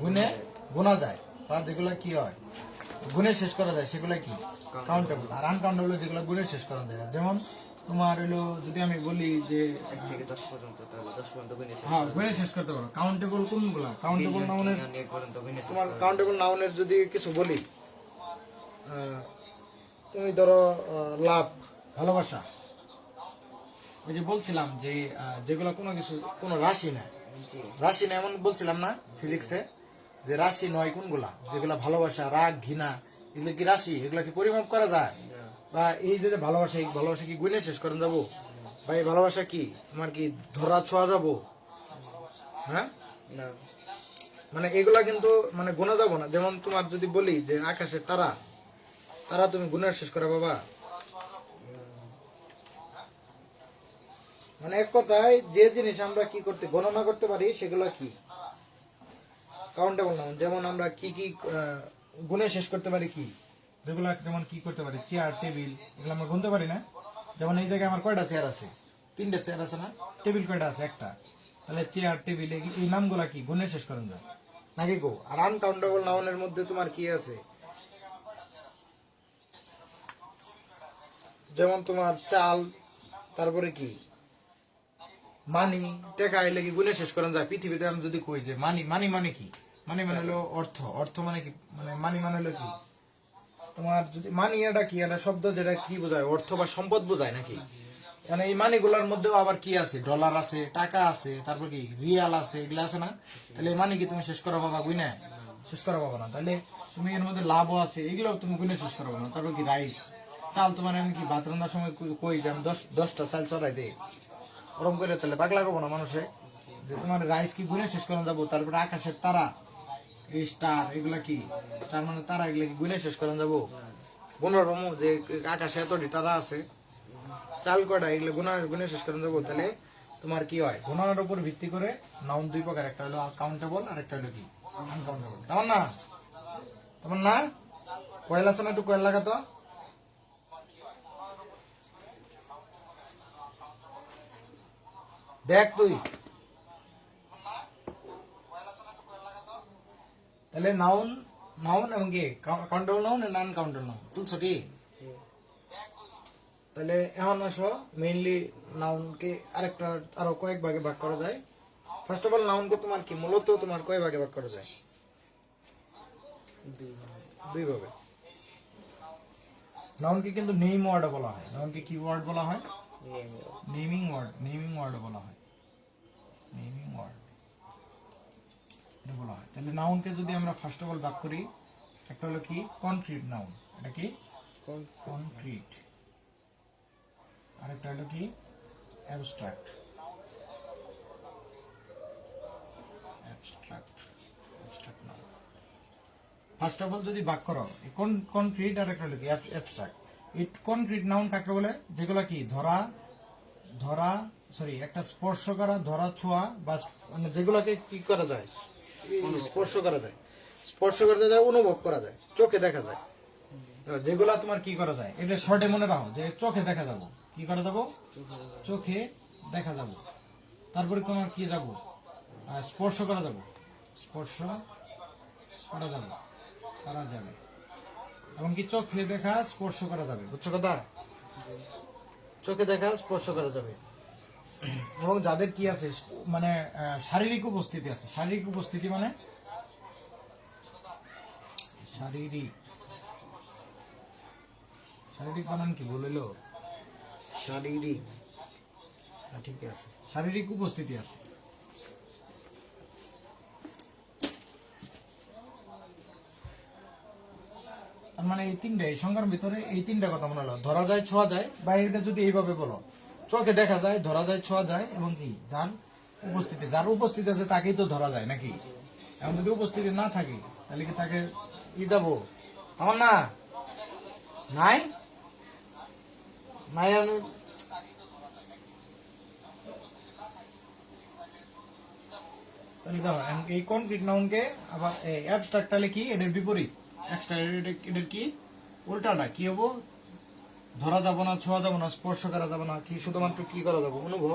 গুণা যায়, বা যেগুলা কি হয় গুণে শেষ করা যায় সেগুলো কি কাউন্টেবল, আর আনকাউন্টেবল যেগুলো গুণে শেষ করা যায় না। যেমন তোমার হলো যদি আমি বলি যে 1 থেকে 10 পর্যন্ত, তাহলে 10 পর্যন্ত গুণে শেষ হ্যাঁ গুণে শেষ করতে পারো। কাউন্টেবল কোনগুলা? কাউন্টেবল নাউনের, 1 পর্যন্ত গুণে শেষ তোমার করা কাউন্টেবল নাউনের যদি কিছু বলি, তুমি ধরো লাভ, ভালোবাসা, ওই যে বলছিলাম যে যেগুলো কোনো কিছু কোনো রাশি না, জি রাশি না এমন বলছিলাম না ফিজিক্সে, যে রাশি নয় কোনগুলা, যেগুলা ভালোবাসা, রাগ, ঘৃণা, এগুলো কি রাশি? এগুলো কি পরিমাপ করা যায়? না, বা এই যে ভালোবাসা, এই ভালোবাসা কি গুণে শেষ করেন যাবো? বা এই ভালোবাসা কি তোমার কি ধরা ছোঁয়া যাবো? হ্যাঁ, না, মানে এগুলা কিন্তু মানে গোনা যাবো না। যেমন তোমার যদি বলি যে আকাশের তারা, তারা তুমি গুণের শেষ করে বাবা? মানে এক কথায় যে জিনিস আমরা কি করতে গণনা করতে পারি সেগুলো কি কাউন্টেবল নাউন। যেমন আমরা কি কি গুণে শেষ করতে পারি, কি যেগুলো, যেমন কি করতে পারি, চেয়ার, টেবিল, এগুলো আমরা গুনতে পারি না। যেমন এই জায়গায় আমার কয়টা চেয়ার আছে? 3টে চেয়ার আছে না? টেবিল কয়টা আছে? একটা। তাহলে চেয়ার, টেবিল, এই নামগুলা কি গুণে শেষ করেন যায় নাকি গো? আর আনকাউন্টেবল নাউনের মধ্যে তোমার কি আছে? যেমন তোমার চাল, তারপরে কি মানি, টাকা, এলে কি গুণে শেষ করেন যায়? পৃথিবীতে আমি যদি কই যে মানি, মানি মানে কি? মানি মানে হলো অর্থ, অর্থ মানে কি? মানে মানি মানে হলো কি তোমার, যদি মানি এটা কি, এটা শব্দ যেটা কি বোঝায়? অর্থ বা সম্পদ বোঝায় নাকি? মানে এই মানিগুলোর মধ্যেও আবার কি আছে? ডলার আছে, টাকা আছে, তারপর কি রিয়াল আছে, এগুলো আছে না? তাহলে এই মানি কি তুমি শেষ করা পাবা? গুইনা শেষ করা পাবা না। তাহলে তুমি এর মধ্যে লাভও আছে, এগুলো তুমি গুইনা শেষ করা পাবা না। তারপর কি রাইস, চাল, তোমার আমি কি ভাত রান্নার সময় কই যে আমি 10টা চাল চড়াই দেই ওরকম করে, তাহলে পাগলা করবো না মানুষে যে তোমার রাইস কি গুনে শেষ করা যাবো? তারপরে আকাশের তারা, এই স্টার, এগুলা কি স্টার মানে তারা, এগুলা কি গুনে শেষ করা যাবো? গুনার রমু যে আকাশে এতটি তারা আছে, চাল কয়টা, এগুলো গুনে শেষ করা যাবো? তাহলে তোমার কি হয়, গুণার উপর ভিত্তি করে নাউন দুই প্রকার, একটা হলো কাউন্টেবল আর একটা হলো কি আনকাউন্টেবল। তেমন না? তেমন না? কয়েল আছে না? একটু কয়েল লাগাতো। দেখ তুই, তাহলে নাউন, নাউন এবং কি countable noun and non countable noun তুলছো কি? জি তাহলে এখন আসো মেইনলি নাউনকে আরেকটা আরো কয়েক ভাগে ভাগ করা যায়। ফার্স্ট অফ অল নাউনকে তোমার কি মূলত তোমার কয় ভাগে ভাগ করা যায়? 2 ভাগ। 2 ভাবে। নাউনকে কিন্তু নেম ওয়ার্ড বলা হয়। নাউনকে কি ওয়ার্ড বলা হয়? Name, naming word, naming word বলা হয়। নেমিং ওয়ার্ড এটা বলা হয়। তাহলে নাউনকে যদি আমরা ফার্স্ট অফ অল ভাগ করি, একটা হলো কি কনক্রিট নাউন, এটা কি কনক্রিট, আরেকটা হলো কি abstract, abstract, abstract noun. First of all যদি ভাগ করো, কনক্রিট আর একটা হলো কি অ্যাবস্ট্রাক্ট। এই কনক্রিট নাউন কাকে বলে? যেগুলা কি ধরা, ধরা, সরি একটা স্পর্শ করা, ধরা, ছোঁয়া, বা মানে যেগুলাকে কি করা যায়, স্পর্শ করা যায়, স্পর্শ করতে যায়, অনুভব করা যায়, চোখে দেখা যায়। তো যেগুলা তোমার কি করা যায়, এটা শর্টে মনে রাখো যে চোখে দেখা যাবো। কি করা যাবো? চোখে দেখা যাবো। তারপরে তোমার কি যাবো, স্পর্শ করা যাবো, স্পর্শ করা যাবে, করা যাবে, এমনকি চোখে দেখা, স্পর্শ করা যাবে। বুঝছো কথা? চোখে দেখা, স্পর্শ করা যাবে। এবং যাদের কি আছে মানে শারীরিক উপস্থিতি আছে। শারীরিক উপস্থিতি মানে শারীরিক, শারীরিক বানান কি বলিল? শারীরিক, ঠিক আছে, শারীরিক উপস্থিতি আছে। তার মানে এই তিনটা, এই সংখ্যার ভিতরে এই তিনটা কথা মনে হলো, ধরা যায়, ছোঁয়া যায়, বা এটা যদি এইভাবে বলো, চোখে দেখা যায়, ধরা যায়, ছোঁয়া যায়, এবং কি যার উপস্থিতি, যার উপস্থিতি আছে তাকেই তো ধরা যায় নাকি? এখন যদি উপস্থিতি না থাকে তাহলে কি তাকে ই যাবো? আমার না নাই, নাই আমি তাহলে দাও, এই কনক্রিট নাউনকে আবার অ্যাবস্ট্রাক্ট তাহলে কি এটার বিপরীত, এক্সট্রা এটার কি উল্টাটা কি হবো? ধরা যাব না, ছোঁয়া যাব না, স্পর্শ করা যাব না, কি শুধুমাত্র কি করা যাব? অনুভব।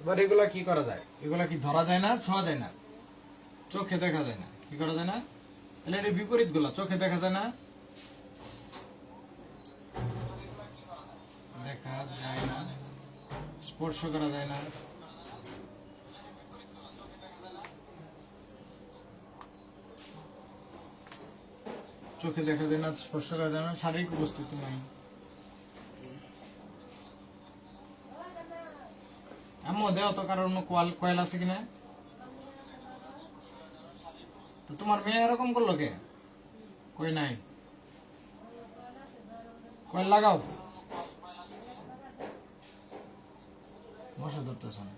এবার এগুলা কি করা যায়? এগুলা কি ধরা যায় না, ছোঁয়া যায় না, চোখে দেখা যায় না, কি করা যায় না? তাহলে এর বিপরীত গুলা চোখে দেখা যায় না, দেখা যায় না, স্পর্শ করা যায় না, চোখে দেখা যায় না, স্পর্শ করা যায় না, শারীরিক উপস্থিতি নাই। আম্মু দেও তো কারোর অন্য কয়েল আছে কিনা? তো তোমার মেয়ে এরকম করলো কে? কই নাই, কয়েল লাগাও। মশা ধরতেছ না।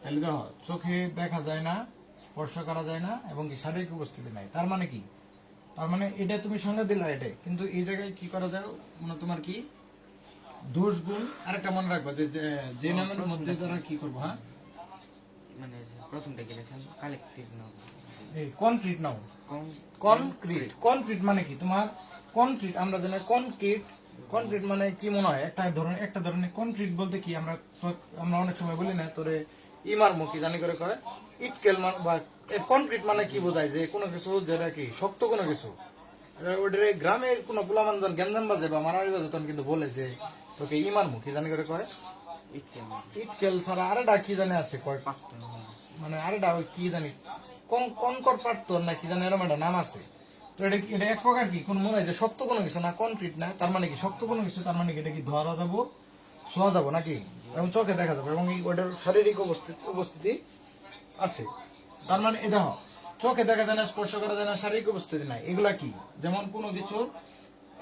তাহলে দেখো চোখে দেখা যায় না, স্পর্শ করা যায় না এবং কি শারীরিক উপস্থিতি নাই। তার মানে কি? তার মানে এটা তুমি সংজ্ঞা দিলা এটা, কিন্তু এই জায়গায় কি করা যায় মানে তোমার কি দোষ গুণ আরেকটা মনে রাখবা যে যে নামের মধ্যে দ্বারা কি করবো, হ্যাঁ মানে যে প্রথমটা কি লেখছেন কালেকটিভ নাউন এই কনক্রিট নাও। কনক্রিট, কনক্রিট মানে কি তোমার কনক্রিট, আমরা জানি কনক্রিট, কনক্রিট মানে কি মনে হয় একটা ধরনের কনক্রিট বলতে কি আমরা আমরা অনেক সময় বলি না তোরে ইমার মুখী জানি করে কয় ইটকেল বা কনক্রিট মানে কি বোঝায় যে কোনো কিছু যেটা কি শক্ত কোনো কিছু। ওটা গ্রামের কোনো পোলামান যখন গ্যাঞ্জাম বাজে বা মারামারি বাজে তখন কিন্তু বলে যে তোকে ইমার মুখী জানি করে কয় ইটকেল ছাড়া আরেকটা কি জানে আছে কয় মানে আরেকটা ওই কি জানি কনকর পার্টন না কি জানি এরকম একটা নাম আছে। তো এটা এক প্রকার কি কোন মনে হয় যে শক্ত কোনো কিছু না, কনক্রিট না, তার মানে কি শক্ত কোনো কিছু, তার মানে কি এটা কি ধরা যাবো, ছোঁয়া যাবো নাকি, এবং চোখে দেখা যাবে এবং ওটার শারীরিক উপস্থিতি আছে। তার মানে এ দেখো চোখে দেখা যায় না, স্পর্শ করা যায় না, শারীরিক উপস্থিতি নাই, এগুলা কি? যেমন কোনো কিছু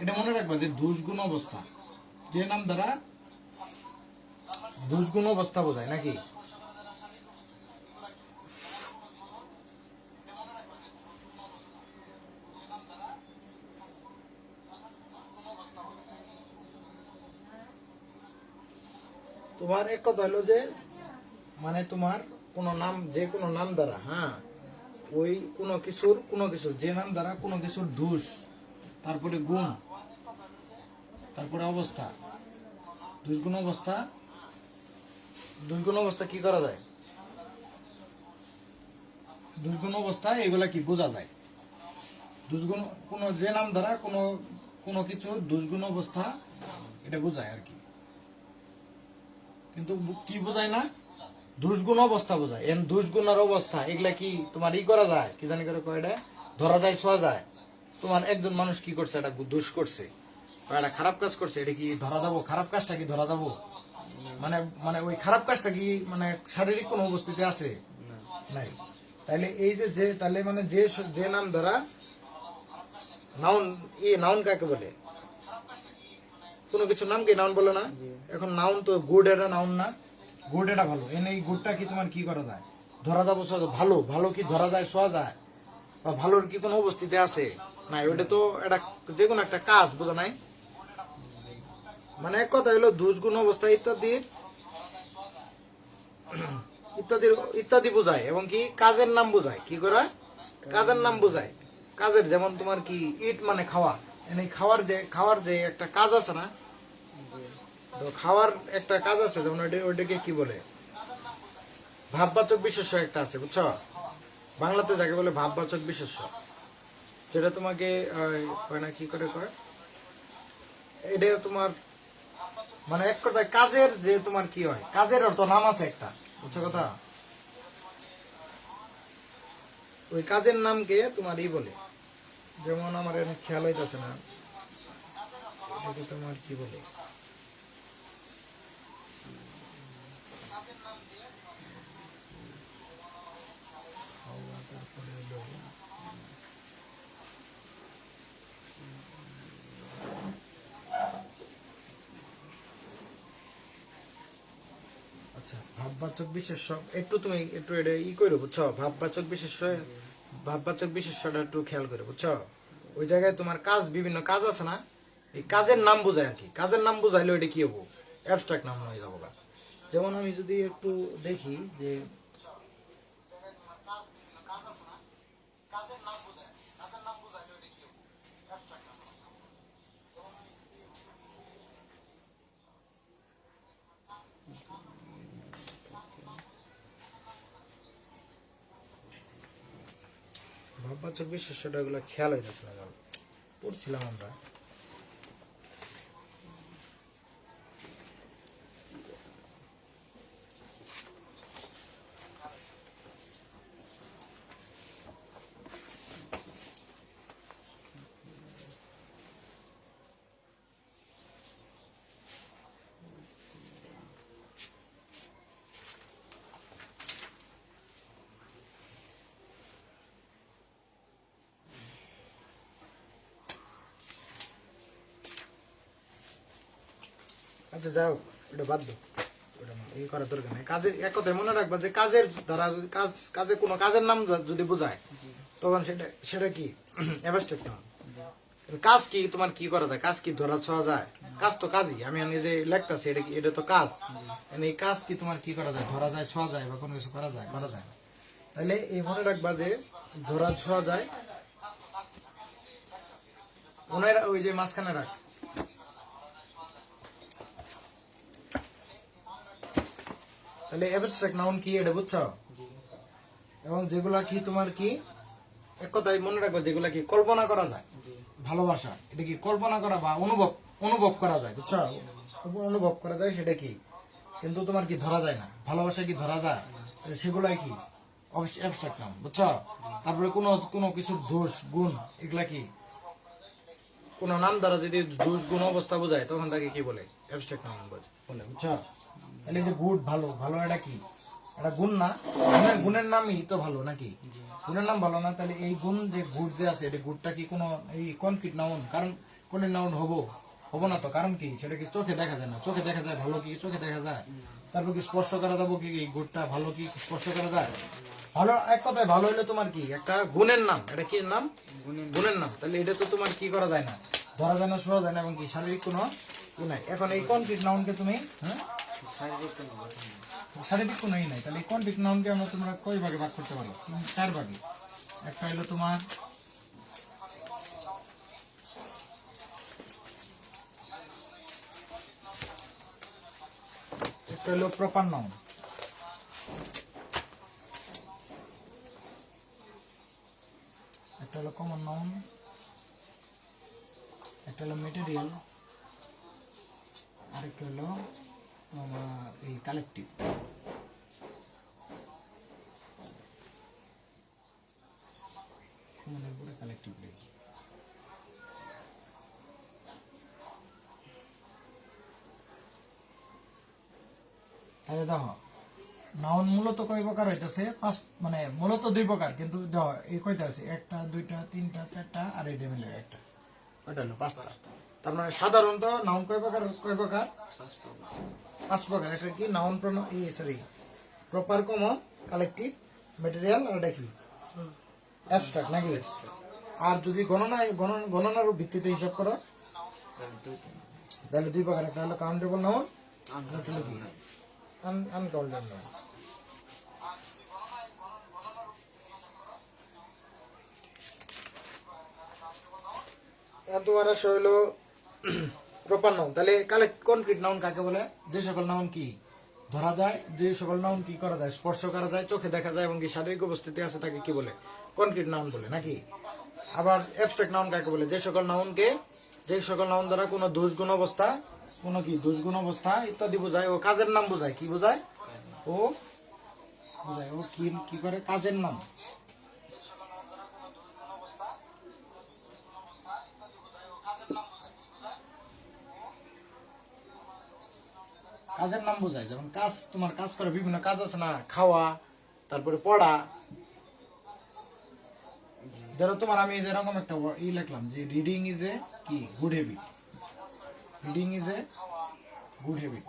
এটা মনে রাখবা যে দুষ্গুণ অবস্থা, যে নাম দ্বারা দুষ্গুণ অবস্থা বোঝায় নাকি। তোমার এক কথা হলো যে মানে তোমার কোন নাম, যে কোনো নাম দ্বারা, হ্যাঁ ওই কোনো কিছুর যে নাম দ্বারা কোনো কিছুর দোষ, তারপরে গুণ, তারপরে অবস্থা, দুষ্গুণ অবস্থা, দুষ্গুণ অবস্থা কি করা যায়? দুষ্গুণ অবস্থা এগুলা কি বোঝা যায়? দুষ্গুণ কোন যে নাম দ্বারা কোনো কিছুর দুষ্গুণ অবস্থা এটা বোঝায় আর কি, কিন্তু কি বোঝায় না? দুষ্গুণ অবস্থা বোঝায়। এন দুষ্গুণের অবস্থা এগুলা কি তোমার ই করা যায়, কি জানি করে কয়টা ধরা যায়, ছোঁয়া যায়? তোমার একজন মানুষ কি করছে, একটা দোষ করছে বা একটা খারাপ কাজ করছে, এটা কি ধরা যাবো? খারাপ কাজটা কি ধরা যাবো? মানে মানে ওই খারাপ কাজটা কি মানে শারীরিক কোনো উপস্থিতি আছে? নাই। তাইলে এই যে তাহলে মানে যে নাম দ্বারা নাউন, নাউন কাকে বলে? কোনো কিছু নাম কি নাউন বলে না? এখন নাউন তো গুড, এটা নাউন না? গুড এটা ভালো, এই গুডটা কি তোমার কি করা যায়, ধরা যাবো, ভালো ভালো কি ধরা যায়, শোয়া যায়? বা ভালোর কি কোনো উপস্থিতি আছে? নাই, ওটা তো এটা যে কোনো একটা কাজ, বোঝা নাই? মানে এক কথা হলো দুষ্গুণ অবস্থা ইত্যাদির ইত্যাদি ইত্যাদি বোঝায় এবং কি কাজের নাম বোঝায়, কি করে কাজের নাম বোঝায়। কাজের যেমন তোমার কি ইট মানে খাওয়া, এই খাওয়ার যে একটা কাজ আছে না, তো খাওয়ার একটা কাজ আছে, যেমন ওইটাকে কি বলে ভাববাচক বিশেষ্য একটা আছে, বুঝছো? বাংলাতে যাকে বলে ভাববাচক বিশেষ্য, যেটা তোমাকে কয় না কি করে কয়, এটা তোমার মানে এক কথায় কাজের যে তোমার কি হয়, কাজের অর্থ নাম আছে একটা, বুঝছো কথা? ওই কাজের নামকে তোমার ই বলে, যেমন আমার এখানে খেয়াল হইতেছে না, এটা তোমার কি বলে, তারপরে আচ্ছা ভাববাচক বিশেষ্য একটু তুমি একটু এটা ই করো, বুঝছো? ভাববাচক বিশেষ্যটা একটু খেয়াল করে, বুঝছো? ওই জায়গায় তোমার কাজ, বিভিন্ন কাজ আছে না, এই কাজের নাম বোঝায় আর কি। কাজের নাম বোঝাইলে ওইটা কি হবো, অ্যাবস্ট্রাক্ট নাম হয়ে যাবো। যেমন আমি যদি একটু দেখি যে বাচ্চার বিশেষটা এগুলো খেয়াল হইতেছে না, আমার পড়ছিলাম আমরা। আচ্ছা যাও, এটা বাদ দাও, ওটা এই করার দরকার নেই। কাজের এক কথায় মনে রাখবা যে কাজের দ্বারা যদি কাজে কোনো কাজের নাম যদি বোঝায় তখন সেটা সেটা কি অ্যাবস্ট্রাক্ট নাউন। কাজ কি তোমার কি করা যায়, কাজ কি ধরা ছোঁয়া যায়? কাজ তো কাজই, আমি যে লেখতাছি এটা কি, এটা তো কাজ। এই কাজ কি তোমার কি করা যায়, ধরা যায়, ছোঁয়া যায়, বা কোনো কিছু করা যায় না। তাহলে এই মনে রাখবা যে ধরা ছোঁয়া যায়, ওনার ওই যে মাঝখানে রাখ। তাহলে অ্যাবস্ট্রাক্ট নাউন কি এটা বুঝছো? এবং যেগুলা কি তোমার কি এক কথায় মনে রাখবা, যেগুলা কি কল্পনা করা যায়, ভালোবাসা এটা কি কল্পনা করা বা অনুভব করা যায়, বুঝছো? অনুভব করা যায় সেটা কি, কিন্তু তোমার কি ধরা যায় না। ভালোবাসা কি ধরা যায়? সেগুলাই কি অ্যাবস্ট্রাক্ট নাউন, বুঝছো? তারপরে কোনো কিছুর দোষ গুণ, এগুলা কি কোন নাম দ্বারা যদি দোষ গুণ অবস্থা বোঝায় তখন তাকে কি বলে, অ্যাবস্ট্রাক্ট নাউন বলে, বুঝছো? তাহলে এই যে গুড, ভালো, ভালো এটা কি, এটা গুণ না? গুণের নামই তো ভালো নাকি? গুণের নাম ভালো না? তাহলে এই গুণ যে গুড যে আছে, এটা গুডটা কি কোনো এই কনক্রিট নাউন? কারণ কোনের নাউন হবো না তো, কারণ কি সেটা কি চোখে দেখা যায় না। চোখে দেখা যায় ভালো কি, চোখে দেখা যায়। তারপর কি স্পর্শ করা যাবো কি, এই গুডটা ভালো কি স্পর্শ করা যায়? ভালো এক কথায় ভালো হইলে তোমার কি একটা গুণের নাম, এটা কি নাম? গুণের নাম। তাহলে এটা তো তোমার কি করা যায় না, ধরা যায় না, শোয়া যায় না, এবং কি শারীরিক কোনো ই নাই। এখন এই কনক্রিট নাউনকে তুমি শারীরিক কোনো ই নাই। তাহলে এই কনক্রিট নাউনকে আমরা তোমরা কয় ভাগে ভাগ করতে পারো? 4 ভাগে। একটা হলো তোমার একটা হলো প্রপার নাউন, একটা হলো কমন নাউন, একটা হলো মেটেরিয়াল, আরেকটা হলো এই কালেকটিভ। কমনের পরে কালেকটিভ লিখি। তাহলে দেখো নাউন মূলত কয় প্রকার হইতেছে? মানে মূলত 2 প্রকার, কিন্তু দেখো এই কয়টা আছে, 1টা 2টা 3টা 4টা আর এই মিলে একটা, ওটা হলো 5টা। তার মানে সাধারণত নাউন কয় প্রকার? 5 প্রকার। একটা কি noun proper, common, collective, material, আর এটা কি অ্যাবস্ট্রাক্ট নাকি? আর যদি গণনার ভিত্তিতে হিসাব করো তাহলে 2 প্রকার, একটা হলো কাউন্টেবল নাউন, একটা হলো কি আনকাউন্টেবল নাউন। তোমার আসে হইলো প্রপার নাউন। তাহলে কনক্রিট নাউন কাকে বলে? যে সকল নাউন কি ধরা যায়, যে সকল নাউন কি করা যায়, স্পর্শ করা যায়, চোখে দেখা যায়, এবং কি শারীরিক উপস্থিতি আছে, তাকে কি বলে? কনক্রিট নাউন বলে নাকি? আবার অ্যাবস্ট্রাক্ট নাউন কাকে বলে? যে সকল নাউন দ্বারা কোনো দোষ গুণ অবস্থা, কোনো কি দোষ গুণ অবস্থা ইত্যাদি বোঝায়, ও কাজের নাম বোঝায়। কি বোঝায়? ও কি করে? কাজের নাম। কাজের নাম বোঝায়। যেমন কাজ, তোমার কাজ করে বিভিন্ন কাজ আছে না, খাওয়া, তারপরে পড়া। ধরো তোমার আমি যেরকম একটা লিখলাম যে রিডিং ইজ এ কি good habit, reading is a good habit,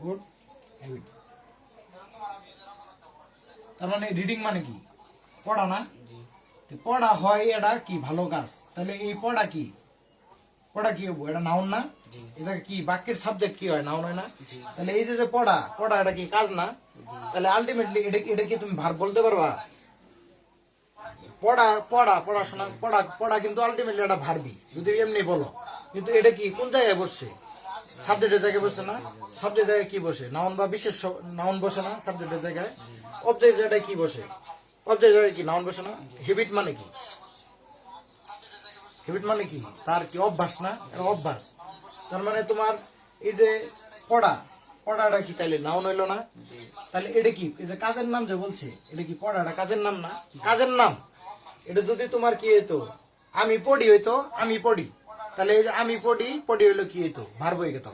good habit. তার মানে রিডিং মানে কি? পড়া না? পড়া হয়, এটা কি ভালো কাজ। তাহলে এই পড়া কি হবো? এটা নাউন না? এটা কি বাক্যের সাবজেক্ট কি হয়? নাউন হয় না? তাহলে এই যে পড়া এটা কি কাজ না? তাহলে আলটিমেটলি এটা কি তুমি ভার্ব বলতে পারবা? পড়াশোনা পড়া কিন্তু আলটিমেটলি এটা ভার্বই, যদি এমনি বলো। কিন্তু এটা কি কোন জায়গায় বসছে? সাবজেক্টের জায়গায় বসছে না? সাবজেক্ট জায়গায় কি বসে? নাউন বা বিশেষ নাউন বসে না সাবজেক্টের জায়গায়? অবজেক্ট জায়গায় কি বসে? অবজেক্ট কি নাউন বসে না? হ্যাবিট মানে কি? হ্যাবিট মানে কি? তার কি অভ্যাস না? এটা অভ্যাস। তার মানে তোমার এই যে পড়া, পড়াটা কি তাইলে নাউন হইলো না? জি তাহলে এটা কি এই যে কাজের নাম যে বলছে, এটা কি পড়াটা কাজের নাম না? কাজের নাম। এটা যদি তোমার কি হইতো, আমি পড়ি হইতো, আমি পড়ি, তাহলে এই যে আমি পড়ি, পড়ি হইলো কি হইতো, ভার বই গেত।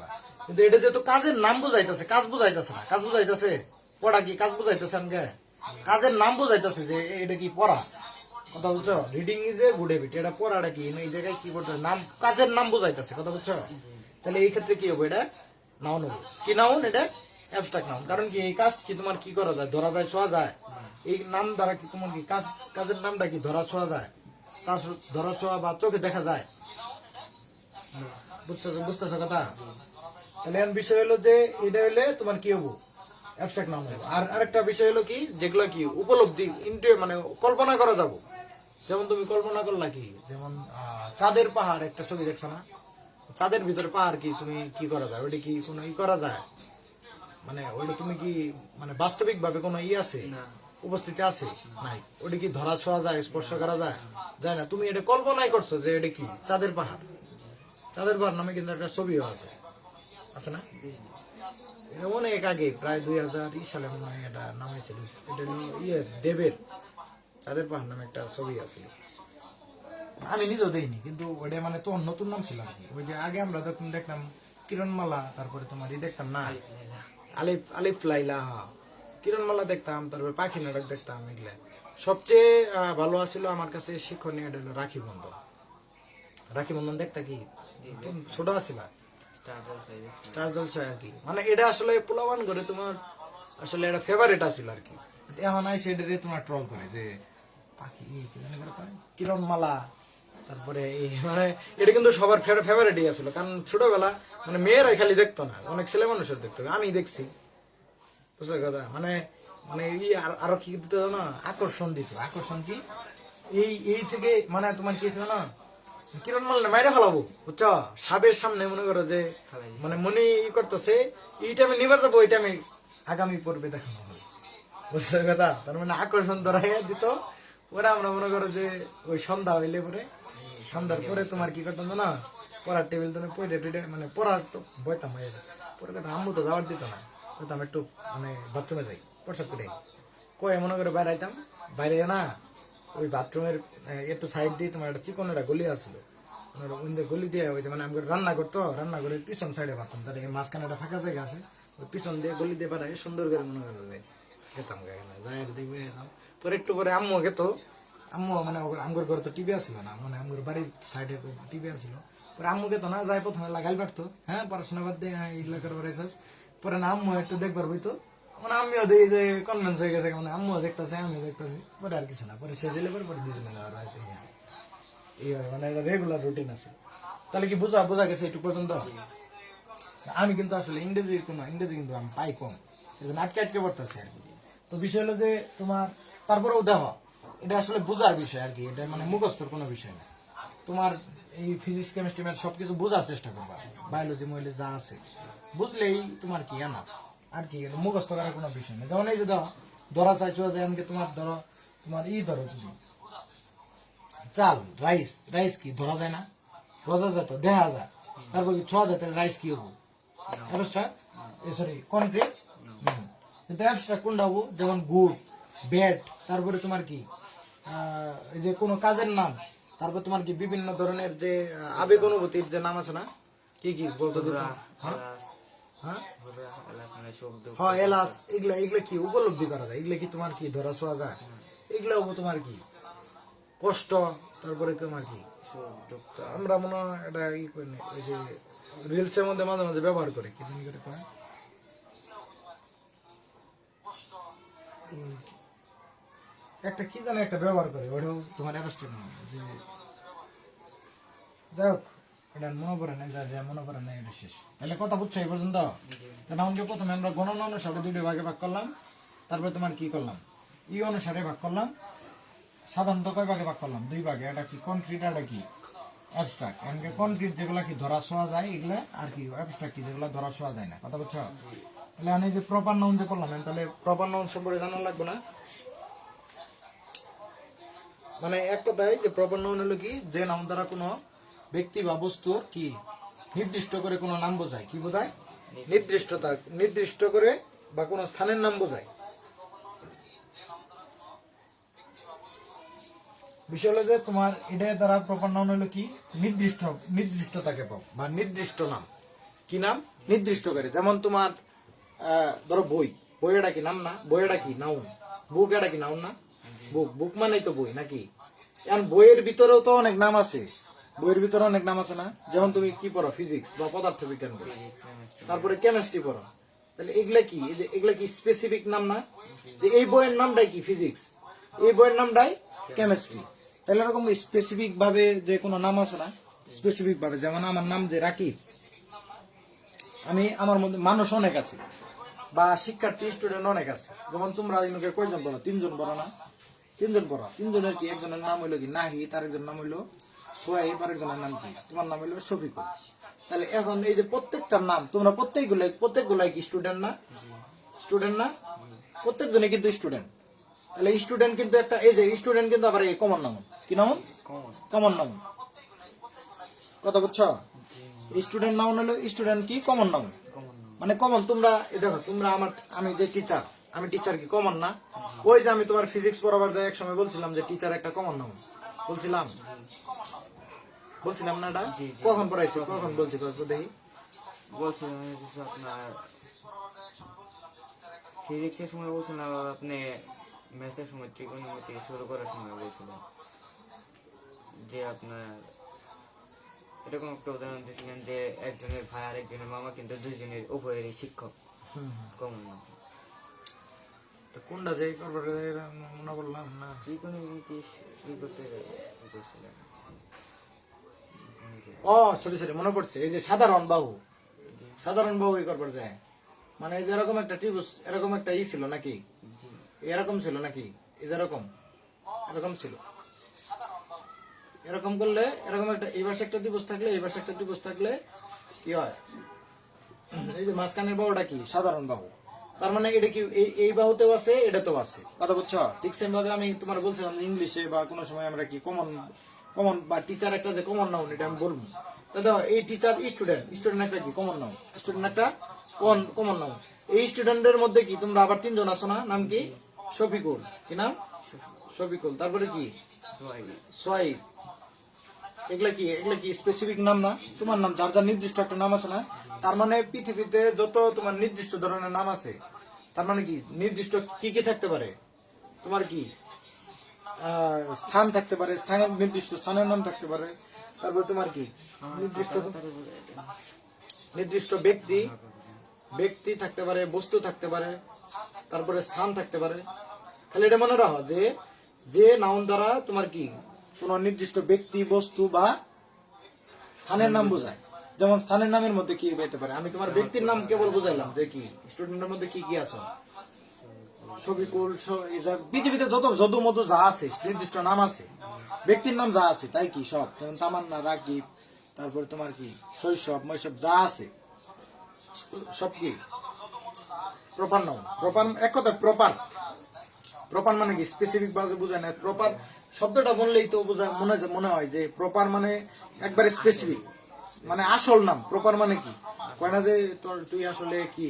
কিন্তু এটা যেহেতু কাজের নাম বুঝাইতেছে, কাজ বুঝাইতেছে না। কাজ বুঝাইতেছে, পড়া কি কাজ বুঝাইতেছে? আমাকে কাজের নাম বুঝাইতেছে যে এটা কি পড়া। কথা বুঝছো? Reading is a good habit. এটা পড়াটা কি এই জায়গায় কি করতে নাম, কাজের নাম বুঝাইতেছে। কথা বুঝছো? তাহলে এই ক্ষেত্রে কি হবে? এটা নাউন হবে। কি নাউন? এটা অ্যাবস্ট্রাক্ট নাউন। কারণ কি এই কাজ কি তোমার কি করা যায়, ধরা যায়, ছোঁয়া যায়? এই নাম দ্বারা কি তোমার কি কাজ, কাজের নামটা কি ধরা ছোঁয়া যায়? কাজ ধরা ছোঁয়া বা চোখে দেখা যায়? বুঝতেছো কথা? তাহলে এখন বিষয় হলো যে এটা হইলে তোমার কি হবো, অ্যাবস্ট্রাক্ট নাউন হবো। আর আরেকটা বিষয় হলো কি, যেগুলো কি উপলব্ধি মানে কল্পনা করা যাবো। যেমন তুমি কল্পনা করলা কি, যেমন চাঁদের পাহাড় একটা ছবি দেখছো না? চাঁদের ভিতরে পাহাড় কি তুমি কি করা যায়? ওইটা কি কোনো ই করা যায়? মানে ওইটা তুমি কি মানে বাস্তবিক ভাবে কোনো ই আছে, না উপস্থিতি আছে? নাই। ওটা কি ধরা ছোঁয়া যায়, স্পর্শ করা যায়? যায় না। তুমি এটা কল্পনাই করছো যে এটা কি চাঁদের পাহাড়। চাঁদের পাহাড় নামে কিন্তু একটা ছবিও আছে, আছে না? এটা অনেক আগে, প্রায় 2000 সালে মনে হয় এটা নামাইছিল। এটা হলো দেবের চাঁদের পাহাড় নামে একটা ছবি আছে। আমি নিজেও দেইনি, কিন্তু ওটা মানে তো নতুন নাম ছিল আর কি। ওই যে আগে আমরা যখন দেখতাম কিরণমালা, তারপরে তোমার ই দেখতাম না, আলিফ আলিফ লাইলা, কিরণমালা দেখতাম, তারপরে পাখি নাটক দেখতাম। এগুলা সবচেয়ে ভালো আছিল আমার কাছে শিক্ষণীয়, এটা হলো রাখি বন্ধন। রাখি বন্ধন দেখতা কি? তুমি ছোট আছিল, স্টার জলসায় দেখছি। স্টার জলসা আর কি। মানে এটা আসলে পোলাবান করে তোমার আসলে এটা ফেভারিট আছিল আর কি। এখন আইসে এটারে তোমার ট্রল করে যে পাখি কি জানি করে কয়, কিরণমালা, তারপরে এই মানে এটা কিন্তু সবার ফেভারিটই আছিল। কারণ ছোটবেলা মানে মেয়েরাই খালি দেখতো না, অনেক ছেলে মানুষের দেখতো, আমি দেখছি। বুঝছো কথা? মানে মানে আরো কি দিত জানো? আকর্ষণ দিত। আকর্ষণ কি এই এই থেকে মানে তোমার কি ছিল না, কিরণ মারলে মাইরে ফেলাবো, বুঝছো? সাবের সামনে মনে করো যে মানে মনে ই করতেছে, এইটা আমি নিবার যাবো, ওইটা আমি আগামী পর্বে দেখানো হবে। বুঝছো কথা? তার মানে আকর্ষণ ধরাইয়া দিত। ওরা আমরা মনে করো যে ওই সন্ধ্যা হইলে পরে, সন্ধ্যার পরে তোমার কি করতাম না, পড়ার টেবিল তো পড়ে টুইটে মানে পড়ার তো বইতাম হয়ে যায়। পরে কথা আম্মু তো যাওয়ার দিত না, বলতাম একটু মানে বাথরুমে যাই, প্রসাব করে কয়ে মনে করে বাইরে আইতাম। বাইরে না ওই বাথরুমের একটু সাইড দিয়ে তোমার একটা চিকন একটা গলি আসছিল, গলি দিয়ে ওই যে মানে আমি রান্না করতো, রান্না করে পিছন সাইডে বাথরুম, তাদের মাঝখানে একটা ফাঁকা জায়গা আছে, ওই পিছন দিয়ে গলি দিয়ে পাঠাই সুন্দর করে মনে করে যায় খেতাম। গায়ে যাই দেখবে পরে একটু পরে আম্মু খেতো। আম্মু মানে আমগর ঘরে তো টিভি আসছিল না, মানে আমগর বাড়ির সাইডে টিভি আসছিল। পরে আম্মু খেতো না, যাই প্রথমে লাগাইল পারতো, হ্যাঁ পড়াশোনা বাদ দিয়ে, হ্যাঁ এগুলো করে বেড়াইছস। পরে না আম্মু একটু দেখবার বইতো, মানে আমিও দেখি যে কনভেন্স হয়ে গেছে, মানে আম্মুও দেখতেছে, আমিও দেখতেছি। পরে আর কিছু না, পরে শেষ হইলে পরে দুজনে এইভাবে মানে রেগুলার রুটিন আছে। তাহলে কি বোঝা বোঝা গেছে একটু পর্যন্ত? আমি কিন্তু আসলে ইংরেজি কিন্তু আমি পাই কম, এই জন্য আটকে আটকে পড়তেছি আর কি। তো বিষয় হলো যে তোমার তারপরেও দেখো, এটা আসলে বোঝার বিষয় আর কি, এটা মানে মুখস্থর কোনো বিষয় না। তোমার এই ফিজিক্স কেমিস্ট্রি ম্যাথ সবকিছু বোঝার চেষ্টা করবা, বায়োলজি মহিলা যা আছে বুঝলেই তোমার কি না আর কি, মুখস্থ করার কোনো বিষয় নেই। যেমন এই যে ধরা চাইছো যে আমাকে তোমার ধরো, তোমার ধরো যদি চাল, রাইস, রাইস কি ধরা যায় না? বোঝা যায় তো, দেখা যায়। তারপর কি ছোঁয়া যায়, তাহলে রাইস কি হবো? Abstract, sorry concrete. কিন্তু অ্যাবস্ট্রাক্ট কোনটা হবো? যেমন গুড, ব্যাড, তারপরে তোমার কি এই যে কোনো কাজের নাম, তারপর তোমার কি বিভিন্ন ধরনের যে আবেগ অনুভূতির যে নাম আছে না, কি কি বলতো দিত? হ্যাঁ হ্যাঁ হ্যাঁ, এলাস, এগুলা এগুলা কি উপলব্ধি করা যায়? এগুলা কি তোমার কি ধরা ছোঁয়া যায়? এগুলা হবো তোমার কি কষ্ট, তারপরে তোমার কি আমরা মনে হয় এটা ই করি না, ওই যে রিলসের মধ্যে মাঝে মাঝে ব্যবহার করে, কি জানি করে কয়, একটা কি জানি একটা ব্যবহার করে, ওটাও তোমার অ্যাবস্ট্রাক্ট নাম। যে যাই হোক, এটা মনে পড়ে নাই, যা মনে পড়ে নাই এটা শেষ। তাহলে কথা বুঝছো এই পর্যন্ত? নাউনকে প্রথমে আমরা গণনা অনুসারে দুটি ভাগে ভাগ করলাম, তারপরে তোমার কি করলাম, অনুসারে ভাগ করলাম। সাধারণত কয় ভাগে ভাগ করলাম? 2 ভাগে। এটা কি কনক্রিট, এটা কি অ্যাবস্ট্রাক্ট। এমনকি কনক্রিট যেগুলা কি ধরা ছোঁয়া যায় এগুলা, আর কি অ্যাবস্ট্রাক্ট কি যেগুলা ধরা ছোঁয়া যায় না। কথা বুঝছো? তাহলে আমি যে প্রপার নাউন যে করলাম, তাহলে প্রপার নাউন সম্পর্কে জানা লাগবে না? মানে এক কথায় যে প্রপার নাউন হলো কি, যে নাম দ্বারা কোনো ব্যক্তি বা বস্তুর কি নির্দিষ্ট করে কোনো নাম বোঝায়, কি বোঝায়, নির্দিষ্ট করে বা কোনো স্থানের নাম বোঝায়। বিষয় হলো যে তোমার এটা দ্বারা প্রপার নাউন হলো কি, নির্দিষ্টতাকে পাও বা নির্দিষ্ট নাম। কি নাম? নির্দিষ্ট করে। যেমন তোমার ধরো বই এটা কি নাম না? বই এটা কি নাউন? বুক এটা কি নাউন না? বুক মানেই তো বই নাকি? এখন বইয়ের ভিতরেও তো অনেক নাম আছে, বইয়ের ভিতরে অনেক নাম আছে না? যেমন তুমি কি পড়ো, ফিজিক্স বা পদার্থ বিজ্ঞান বই, তারপরে কেমিস্ট্রি পড়ো, তাহলে এগুলা কি, এগুলা কি স্পেসিফিক নাম না? যে এই বইয়ের নামটাই কি ফিজিক্স, এই বইয়ের নামটাই কেমিস্ট্রি। তাহলে এরকম স্পেসিফিক ভাবে যে কোনো নাম আছে না, স্পেসিফিক ভাবে, যেমন আমার নাম যে রাকিব, আমার মধ্যে মানুষ অনেক আছে বা শিক্ষার্থী স্টুডেন্ট অনেক আছে। যেমন তোমরা ইনুকে কয়জন পড়ো? 3 জন পড়ো না? 3 জন পড়ো। 3 জনের কি একজনের নাম হইলো কি নাহিদ, আরেকজনের নাম হইলো সোহাইব, আরেকজনের নাম কি, তোমার নাম হইলো শফিকুল। তাহলে এখন এই যে প্রত্যেকটার নাম, তোমরা প্রত্যেকগুলাই কি স্টুডেন্ট না? স্টুডেন্ট না? প্রত্যেকজনে কিন্তু স্টুডেন্ট। তাহলে স্টুডেন্ট কিন্তু একটা, এই যে স্টুডেন্ট কিন্তু আবার এই কমন নাম। কি নাম? কমন নাম। কথা বুঝছো? স্টুডেন্ট নাউন হলো স্টুডেন্ট কি কমন নাউন, মানে কমন। তোমরা দেখো, তোমরা আমি যে টিচার, আমি টিচার কি কমন না? ওই যে আমি তোমার ফিজিক্স পড়াবার যায় এক সময় বলছিলাম যে টিচার একটা কমন নাউন, বলছিলাম না? এটা কখন পড়াইছি, কখন বলছি দেখি? বলছিলাম আপনার ফিজিক্সের সময় বলছিলেন, আবার আপনি ম্যাথের সময় ত্রিকোণমিতি শুরু করার সময় বলছিলেন যে আপনার এরকম একটা উদাহরণ দিয়েছিলেন যে একজনের ভাই আর একজনের মামা, কিন্তু দুইজনের উভয়েরই শিক্ষক। কমন না কোনটা যে মনে করলাম না, ত্রিকোণমিতি কি করতে বলছিলেন? ও সরি মনে পড়ছে, এই যে সাধারণ বাহু এই করবার যায়, মানে এই যে এরকম একটা ত্রিভুজ, এরকম একটা ছিল নাকি, এরকম ছিল নাকি, এই যে এরকম ছিল, এরকম করলে এরকম একটা, এই পাশে একটা ত্রিভুজ থাকলে এই পাশে একটা ত্রিভুজ থাকলে কি হয়, এই যে মাঝখানের বাহুটা কি সাধারণ বাহু। তার মানে এটা কি এই বাহুতেও আছে, এটাতেও আছে। কথা বুঝছো? ঠিক সেম ভাবে আমি তোমার বলছিলাম ইংলিশে বা কোনো সময় আমরা কি কমন বা টিচার একটা যে কমন নাউন, এটা আমি বলবো। তা দেখো, এই টিচার স্টুডেন্ট একটা কি কমন নাউন, স্টুডেন্ট একটা কমন নাউন। এই স্টুডেন্টের মধ্যে কি তোমরা আবার 3 জন আছো না? নাম কি? শফিকুল। কি নাম? শফিকুল। তারপরে কি? সোহাইব। এগুলা কি স্পেসিফিক নাম না? তোমার নাম, যার যার নির্দিষ্ট একটা নাম আছে না? তার মানে পৃথিবীতে যত তোমার নির্দিষ্ট ধরনের নাম আছে, তার মানে কি নির্দিষ্ট কি কি থাকতে পারে? তোমার কি স্থান থাকতে পারে, স্থানের নির্দিষ্ট স্থানের নাম থাকতে পারে। তারপর তোমার কি নির্দিষ্ট ব্যক্তি থাকতে পারে, বস্তু থাকতে পারে, তারপরে স্থান থাকতে পারে। তাহলে এটা মনে রাখো যে নাউন দ্বারা তোমার কি কোন নির্দিষ্ট ব্যক্তি, বস্তু বা স্থানের নাম বোঝায়। যেমন স্থানের নামের মধ্যে কি পেতে পারে? আমি তোমার ব্যক্তির নাম কেবল বুঝাইলাম যে কি স্টুডেন্টের মধ্যে কি কি আছে, শফিকুল, পৃথিবীতে যত যদু মধু যা আছে, নির্দিষ্ট নাম আছে, ব্যক্তির নাম যা আছে তাই কি সব, যেমন তামান্না, রাকিব, তারপরে তোমার কি শৈশব, মৈশব যা আছে সব কি প্রপার নাউন। এক কথা প্রপার মানে কি স্পেসিফিক ভাবে বোঝায় না। প্রপার শব্দটা বললেই তো মনে হয় যে প্রপার মানে একবারে স্পেসিফিক, মানে আসল নাম। প্রপার মানে কি কয় না যে তুই আসলে কি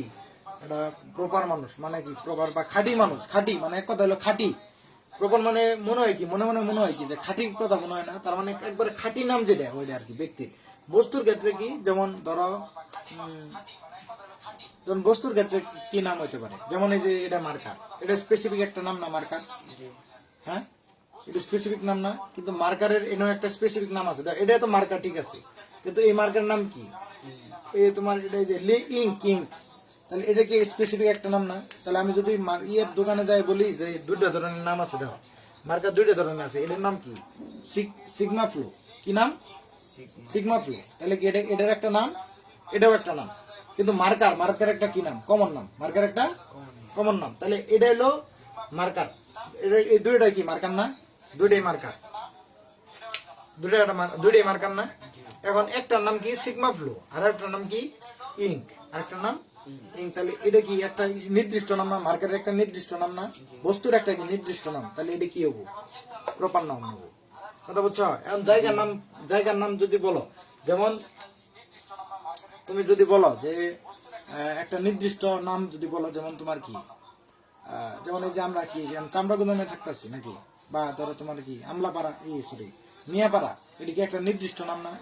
এটা প্রপার মানুষ, মানে কি প্রপার বা খাঁটি মানুষ। খাঁটি মানে এক কথা হলো খাঁটি। প্রপার মানে মনে হয় কি, মনে হয় কি যে খাঁটি কথা মনে হয় না, তার মানে একবারে খাঁটি নাম যেটা ওইটা আর কি ব্যক্তির। বস্তুর ক্ষেত্রে কি, যেমন ধরো বস্তুর ক্ষেত্রে কি নাম হইতে পারে, যেমন এই যে এটা মার্কার, এটা স্পেসিফিক একটা নাম না মার্কার? হ্যাঁ, এটা স্পেসিফিক নাম না, কিন্তু মার্কারের এনে একটা স্পেসিফিক নাম আছে। এটা তো মার্কার, ঠিক আছে, কিন্তু এই মার্কার নাম কি? এই তোমার এটা যে ইঙ্ক, তাহলে এটা কি স্পেসিফিক একটা নাম না? তাহলে আমি যদি ইয়ের দোকানে যাই বলি যে 2টা ধরনের নাম আছে, দেখো মার্কার 2টা ধরনের আছে, এটার নাম কি? Sigma flow. কি নাম? Sigma flow. তাহলে কি এটার একটা নাম, এটাও একটা নাম, কিন্তু মার্কার একটা কি নাম? কমন নাম। মার্কার একটা কমন নাম। তাহলে এটা হলো মার্কার। এই 2টা কি মার্কার না? 2টাই মার্কার, 2টাই মার্কার না? এখন একটার নাম কি সিগমা ফ্লো, আর একটার নাম কি ইঙ্ক, আর একটা নাম ইঙ্ক। তাহলে এটা কি একটা নির্দিষ্ট নাম না? মার্কারের একটা নির্দিষ্ট নাম না? বস্তুর একটা কি নির্দিষ্ট নাম? তাহলে এটা কি হবো? প্রপার নাউন নেব। কথা বুঝছো? এখন জায়গার নাম যদি বলো, যেমন তুমি যদি বলো যে একটা নির্দিষ্ট নাম যদি বলো, যেমন তোমার কি যেমন এই যে আমরা কি চামড়া গুদামে থাকতেছি নাকি, বা ধরো তোমার কি আমলাপাড়া, সরি মিয়াপাড়া, এটা কি একটা নির্দিষ্ট নাম না?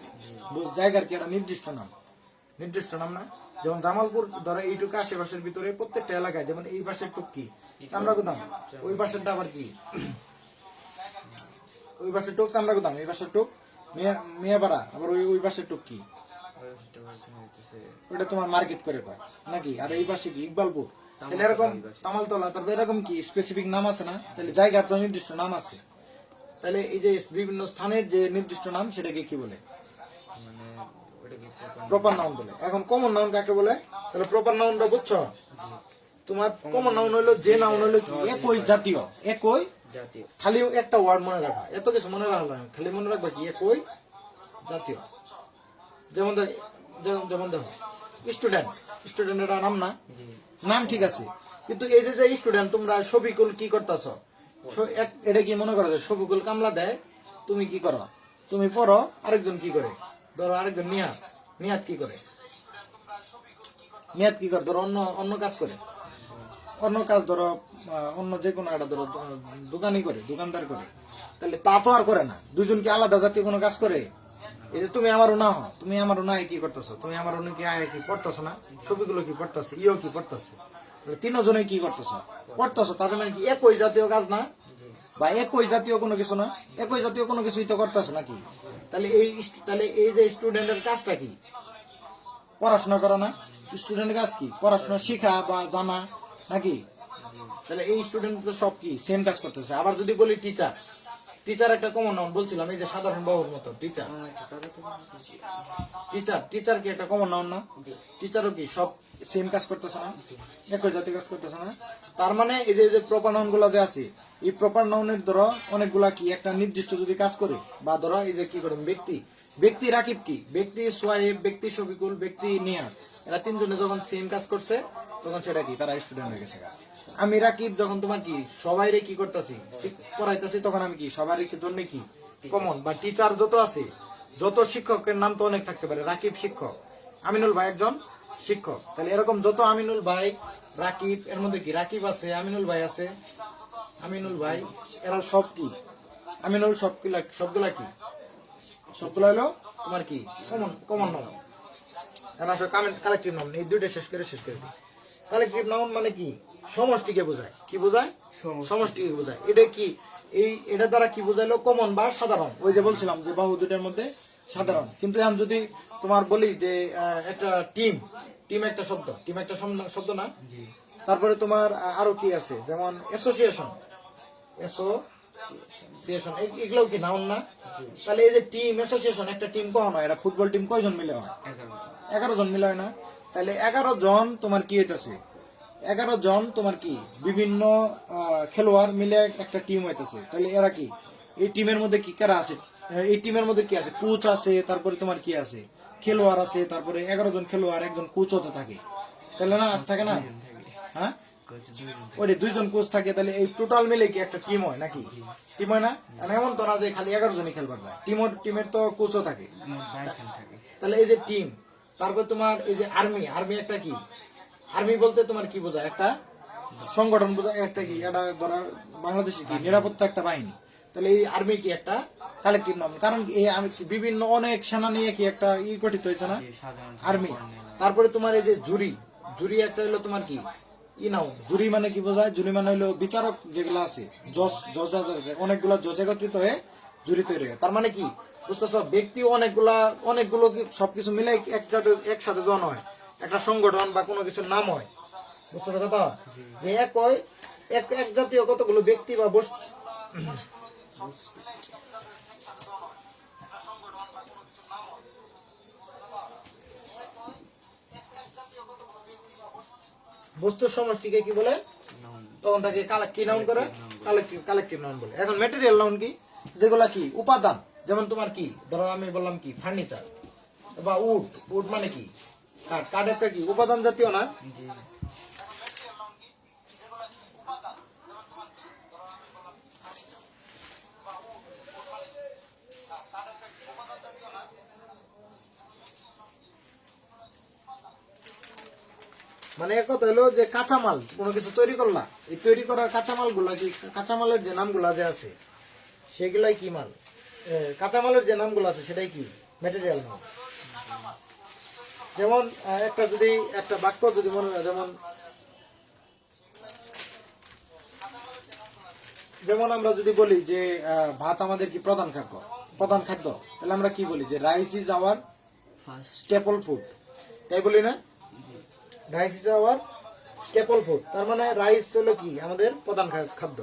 জায়গার কি একটা নির্দিষ্ট নাম না? যেমন জামালপুর ধরো এইটুকু আশেপাশের ভিতরে প্রত্যেকটা এলাকায়, যেমন এই পাশের টুক কি চামড়া গুদাম, ওই পাশেরটা আবার কি, ওই পাশের টুক চামড়া গুদাম, এই পাশের টুক মিয়াপাড়া, আবার ওই পাশের টুক কি, ওটা তোমার মার্কেট করে কয় নাকি? আর এই পাশে কি ইকবালপুর, তাহলে এরকম তামালতলা, তারপর এরকম কি স্পেসিফিক নাম আছে না? তাহলে জায়গার তো নির্দিষ্ট নাম আছে। তাহলে এই যে বিভিন্ন স্থানের যে নির্দিষ্ট নাম, সেটাকে কি বলে? প্রপার নাউন বলে। এখন কমন নাউন কাকে বলে? তাহলে প্রপার নাউনটা বুঝছো? তোমার কমন নাউন হলো যে নাউন হলো কি একই জাতীয়, একই জাতীয়, খালি একটা ওয়ার্ড মনে রাখা, এত কিছু মনে রাখা না, খালি মনে রাখবা কি একই জাতীয়। যেমন দেখো স্টুডেন্টের নাম না, নাম ঠিক আছে, কিন্তু এই যে স্টুডেন্ট, তোমরা শফিকুল কি করতেছ, এটা কি মনে করো যে শফিকুল কামলা দেয়, তুমি কি করো, তুমি পড়ো, আরেকজন কি করে, ধরো আরেকজন নিহাত কি করে, ধরো অন্য কাজ করে, অন্য কাজ ধরো অন্য যে কোনো একটা ধরো দোকানই করে, দোকানদার করে, তাহলে তা তো আর করে না, দুজন কি আলাদা জাতীয় কোনো কাজ করে? এই যে তুমি আমার উনা হও, তুমি আমার উনায় কি করতেছো, তুমি আমার উনি কি আয় কি পড়তেছো না, ছবিগুলো কি পড়তেছে, কি পড়তেছে, তিনজনে কি করতেছো, পড়তেছো, তাদের মানে কি একই জাতীয় কাজ না, বা একই জাতীয় কোনো কিছু না, একই জাতীয় কোনো কিছুই তো করতেছো নাকি? তাহলে এই যে স্টুডেন্টের কাজটা কি? পড়াশোনা করা না? স্টুডেন্টের কাজ কি? পড়াশোনা শিখা বা জানা নাকি? তাহলে এই স্টুডেন্ট তো সব কি সেম কাজ করতেছে। আবার যদি বলি টিচার একটা কমন নাউন বলছিলাম, এই যে সাধারণ বাবুর মতো টিচার কি একটা কমন নাউন না? টিচারও কি সব সেম কাজ করতেছে না, একই জাতীয় কাজ করতেছে না? তার মানে এই যে প্রপার নাউন গুলা যে আছে, এই প্রপার নাউনের ধরো অনেকগুলা কি একটা নির্দিষ্ট যদি কাজ করে, বা ধরো এই যে কি করে ব্যক্তি রাকিব কি, ব্যক্তি সোয়াইব, ব্যক্তি শফিকুল, ব্যক্তি নিহাত, এরা তিনজনে যখন সেম কাজ করছে, তখন সেটা কি তারা স্টুডেন্ট হয়ে গেছে। আমি রাকিব যখন তোমার কি সবাইরে কি করতেছি, পড়াইতেছি, তখন আমি কি সবার জন্য কি কমন, বা টিচার যত আছে, যত শিক্ষকের নাম তো অনেক থাকতে পারে, রাকিব শিক্ষক, আমিনুল ভাই একজন শিক্ষক, তাহলে এরকম যত আমিনুল ভাই, রাকিব, এর মধ্যে কি রাকিব আছে, আমিনুল ভাই আছে, এরা সব কি আমিনুল, সবগুলা কি সবগুলা হলো তোমার কি কমন নাম। এখন আসলে কালেক্টিভ নাউন, এই দুইটা শেষ করে কালেক্টিভ নাউন মানে কি সমষ্টিকে বোঝায়, কি বোঝায়? সমষ্টিকে বোঝায়। এটা কি এটা দ্বারা কি বোঝাইলো? কমন বা সাধারণ। ওই যে বলছিলাম যে বাহু দুটার মধ্যে সাধারণ। কিন্তু এখন যদি তোমার বলি যে একটা টিম একটা শব্দ না? তারপরে তোমার আরো কি আছে, যেমন অ্যাসোসিয়েশন, এগুলোও কি নাউন না? তাহলে এই যে টিম, অ্যাসোসিয়েশন, একটা টিম কখন হয়? এটা ফুটবল টিম কয়জন মিলে হয়? 11 জন মিলে হয় না? তাহলে 11 জন তোমার কি হইতেছে, 11 জন তোমার কি বিভিন্ন খেলোয়াড় মিলে একটা টিম হইতেছে। তাহলে এরা কি, এই টিমের মধ্যে কি কারা আছে? এই টিমের মধ্যে কি আছে? কোচ আছে, তারপরে তোমার কি আছে, খেলোয়াড় আছে, তারপরে 11 জন খেলোয়াড়, একজন কোচ হতে থাকে, তাহলে না আজ থাকে না? হ্যাঁ, ওই 2 জন কোচ থাকে। তাহলে এই টোটাল মিলে কি একটা টিম হয় নাকি? টিম হয় না? এমন তো না যে খালি 11 জনই খেলবার যায়, টিমের তো কোচও থাকে। তাহলে এই যে টিম, তারপর তোমার এই যে আর্মি একটা কি, আর্মি বলতে তোমার কি বোঝায়? একটা সংগঠন বোঝায়, একটা কি, এটা ধরা বাংলাদেশে কি নিরাপত্তা একটা বাহিনী। তাহলে এই আর্মি কি একটা কালেক্টিভ নাম, কারণ এই বিভিন্ন অনেক সেনা নিয়ে কি একটা গঠিত হয়েছে না, আর্মি। তারপরে তোমার এই যে জুরি একটা হলো তোমার কি নাও, জুরি মানে কি বোঝায়? জুরি মানে হলো বিচারক যেগুলো আছে, জজ আছে, অনেকগুলো জজ একত্রিত হয়ে জুরি তৈরি হয়। তার মানে কি বুঝতেছ? ব্যক্তি অনেকগুলো সবকিছু মিলে একসাথে জন হয়, একটা সংগঠন বা কোনো কিছুর নাম হয়। বুঝতে কথা? যে এক জাতীয় কতগুলো ব্যক্তি বা বস্তুর সমষ্টিকে কি বলে? তখন তাকে কি নাউন করে? কালেক্টিভ নাউন বলে। এখন ম্যাটেরিয়াল নাউন কি? যেগুলা কি উপাদান, যেমন তোমার কি, ধরো আমি বললাম কি ফার্নিচার বা উড মানে কি কাঠ একটা কি উপাদান জাতীয় না? মানে এক কথা হলো যে কাঁচামাল কোনো কিছু তৈরি করলা, এই তৈরি করার কাঁচামাল গুলা কি, কাঁচামালের যে নামগুলা যে আছে সেগুলাই কি মাল, কাঁচামালের যে নামগুলো আছে সেটাই কি ম্যাটেরিয়াল নাম। যেমন একটা যদি একটা বাক্য যদি মনে হয়, যেমন যেমন আমরা যদি বলি যে ভাত আমাদের কি প্রধান খাদ্য, প্রধান খাদ্য, তাহলে আমরা কি বলি যে rice is our first staple food, তাই বলি না? Rice is our staple food, তার মানে রাইস হলো কি আমাদের প্রধান খাদ্য।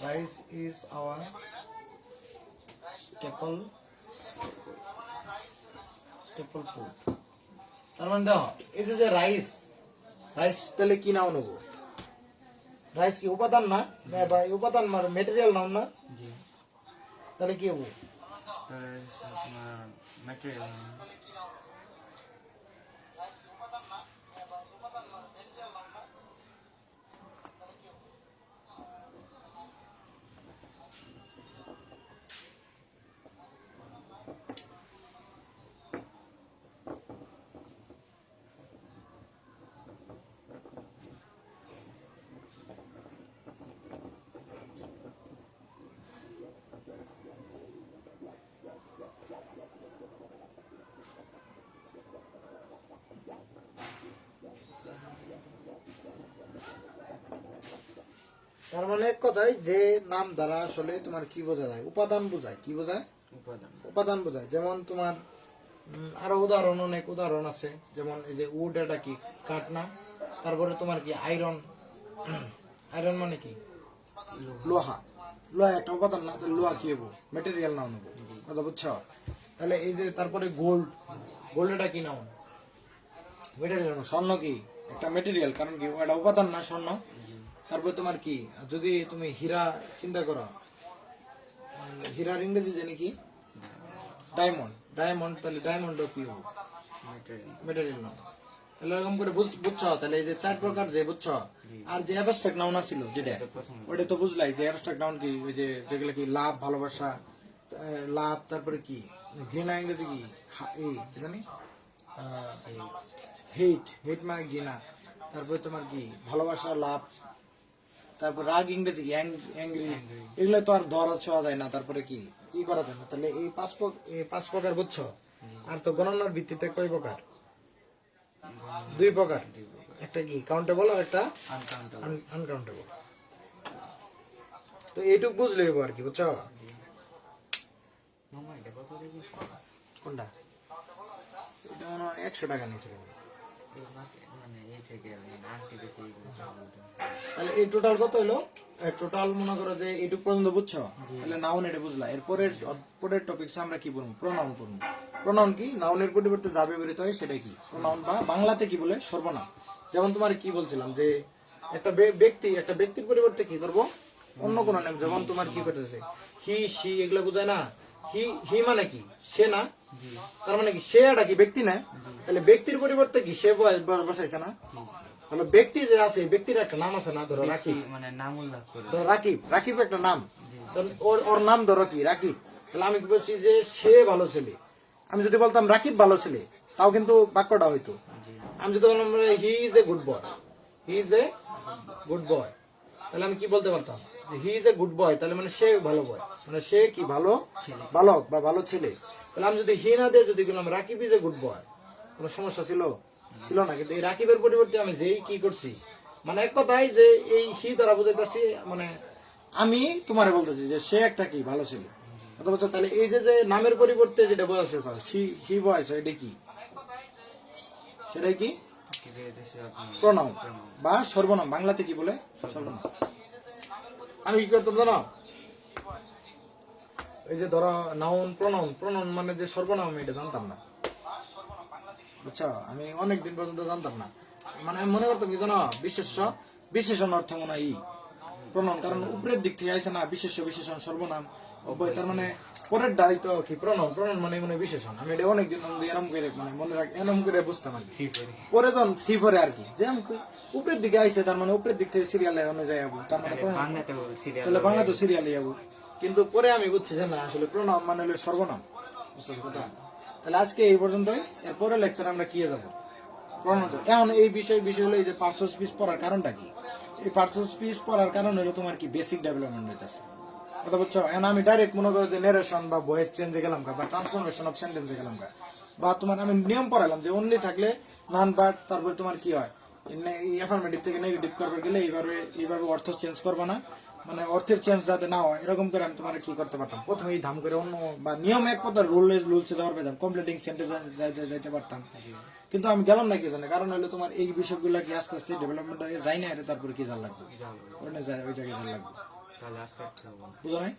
Rice is our staple staple food. তার মানে দেখো এই যে রাইস, রাইস তাহলে কি নাও নেবো, রাইস কি উপাদান না, বা উপাদান মানে মেটেরিয়াল নাম না, জি তাহলে কি হবো? আপনার ম্যাটেরিয়াল তার মানে এক কথায় যে নাম দ্বারা আসলে তোমার কি বোঝা যায়, উপাদান বোঝায়, কি বোঝায়, উপাদান। উপাদান বোঝায়। যেমন তোমার আরো উদাহরণ, অনেক উদাহরণ আছে, যেমন এই যে উড, এটা কি কাঠ না, তারপরে তোমার কি আয়রন, আয়রন মানে কি লোহা, লোহা একটা উপাদান না, তাহলে লোহা কি হবো, মেটেরিয়াল নাও নেবো, কথা বুঝছো? তাহলে এই যে তারপরে গোল্ড, গোল্ড এটা কি নাও, মেটেরিয়াল। স্বর্ণ কি একটা মেটেরিয়াল, কারণ কি এটা উপাদান না স্বর্ণ। তারপর তোমার কি যদি তুমি হীরা চিন্তা করো, হীরার ইংরেজি জানি কি ডায়মন্ড, ডায়মন্ড, তাহলে ডায়মন্ড কি হবো, মেটেরিয়াল নাও। তাহলে এরকম করে বুঝছো? তাহলে এই যে 4 প্রকার যে বুঝছো। আর যে অ্যাবস্ট্রাক্ট নাউন ছিল যেটা, ওটা তো বুঝলাই যে অ্যাবস্ট্রাক্ট নাউন কি, ওই যে যেগুলো কি লাভ, ভালোবাসা, লাভ, তারপরে কি ঘৃণা, ইংরেজি কি এই কি জানি হেট, হেট মানে ঘৃণা, তারপরে তোমার কি ভালোবাসা, লাভ, তারপর রাগ, ইংরেজি কি অ্যাংরি, এগুলো তো আর ধরা ছোঁয়া যায় না, তারপরে কি কি করা যায় না। তাহলে এই 5 প্রকার বুঝছো। আর তো গণনার ভিত্তিতে কয় প্রকার, 2 প্রকার, একটা কি কাউন্টেবল আর একটা আনকাউন্টেবল। তো এইটুক বুঝলে হইব আর কি, বুঝছো? মামা এটা কত দেখিস? কোনটা? এটা মনে হয় 100 টাকা নিয়েছিল। মানে এই থেকে আটটি বেশি বলতে। তাহলে এই টোটাল কত হলো? টোটাল মনে করো যে এইটুক পর্যন্ত বুঝছো, তাহলে নাউন এটা বুঝলা। এরপরের পরের টপিকস আমরা কি বলবো, প্রোনাউন পড়বো। প্রোনাউন কি, নাউনের পরিবর্তে যা ব্যবহৃত হয় সেটাই কি প্রোনাউন, বা বাংলাতে কি বলে সর্বনাম। যেমন তোমার কি বলছিলাম যে একটা ব্যক্তি, একটা ব্যক্তির পরিবর্তে কি করব, অন্য কোন নাম। যেমন তোমার কি করতেছে হি, সি, এগুলো বোঝায় না। হি মানে কি সে না, তার মানে কি সে এটা কি ব্যক্তি না, তাহলে ব্যক্তির পরিবর্তে কি সে বসাইছে না। তাহলে ব্যক্তি যে আছে, ব্যক্তির একটা নাম আছে না, ধরো রাকিব, মানে নাম উল্লেখ করে, ধরো রাকিব, রাকিব একটা নাম, ওর নাম ধরো কি রাকিব। তাহলে আমি কি বলছি যে সে ভালো ছেলে, আমি যদি বলতাম রাকিব ভালো ছেলে, তাও কিন্তু বাক্যটা হইতো। আমি যদি বললাম he is a good boy, he is a good boy, তাহলে আমি কি বলতে পারতাম, he is a good boy, তাহলে মানে সে ভালো বয়, মানে সে কি ভালো বালক বা ভালো ছেলে। তাহলে আমি যদি হি না দিয়ে যদি বললাম Rakib is a good boy, কোনো সমস্যা ছিল না। কিন্তু এই রাকিবের পরিবর্তে আমি যেই কি করছি, মানে এক কথাই যে এই হি দ্বারা বুঝাইতেছি, মানে আমি তোমারে বলতেছি যে সে একটা কি ভালো ছেলে, অথবা তাহলে এই যে নামের পরিবর্তে যেটা বোঝাচ্ছে হি বয়স, এটা কি, সেটাই কি প্রণাম বা সর্বনাম। বাংলাতে কি বলে সর্বনাম। আমি কি করতাম জানো, এই যে ধরো নাউন, প্রণাম মানে যে সর্বনাম, আমি এটা জানতাম না, বুঝছো? আমি অনেকদিন পর্যন্ত জানতাম না। মানে আমি মনে করতাম কি জানো, বিশেষণ অর্থ মনে হয় প্রণাম, কারণ উপরের দিক থেকে আইসে না, বিশেষণ সর্বনাম অব্যয়, তার মানে পরের দায়িত্ব কি প্রণাম মানে মনে বিশেষণ। আমি এটা অনেকদিন এরম করে মানে মনে রাখি, এরম করে বুঝতাম আর কি। পরে যখন ফিফরে আর কি, যে আমি উপরের দিকে আইসে, তার মানে উপরের দিক থেকে সিরিয়ালে অনুযায়ী যাবো, তার মানে তাহলে বাংলা তো সিরিয়ালে যাবো। কিন্তু পরে আমি বুঝছি যে না, আসলে প্রণাম মানে হলো সর্বনাম, বুঝতেছ কথা? তাহলে আজকে এই পর্যন্তই। এরপরে লেকচার আমরা কি যাবো, পড়ানো তো এখন এই বিষয় হলো এই যে পার্সোনাল স্পিচ পড়ার কারণটা কি? এই পার্সোনাল স্পিচ পড়ার কারণ হলো তোমার কি বেসিক ডেভেলপমেন্ট হইতেছে, কথা বলছো? এখন আমি ডাইরেক্ট মনে করো যে নেরেশন বা ভয়েস চেঞ্জে গেলাম বা ট্রান্সফরমেশন অফ সেন্টেন্সে গেলাম, বা তোমার আমি নিয়ম পড়াইলাম যে অনলি থাকলে নান বাট, তারপরে তোমার কি হয় অ্যাফার্মেটিভ থেকে নেগেটিভ করবে গেলে এইভাবে অর্থ চেঞ্জ করবে না, মানে অর্থের চেঞ্জ যাতে না হয় এরকম করে আমি তোমার কি করতে পারতাম, প্রথমে এই ধাম করে অন্য বা নিয়ম এক কথা রুলস দেওয়ার পেতাম, কমপ্লিটিং সেন্টেন্স যাইতে পারতাম। কিন্তু আমি গেলাম না কি জন্য, কারণ হলো তোমার এই বিষয়গুলো কি আস্তে আস্তে ডেভেলপমেন্ট হয়ে যায় না, তারপরে কি জানা লাগবে, ওই জায়গায় জানা লাগবে, তাহলে আস্তে আস্তে হবো। বুঝো নাই?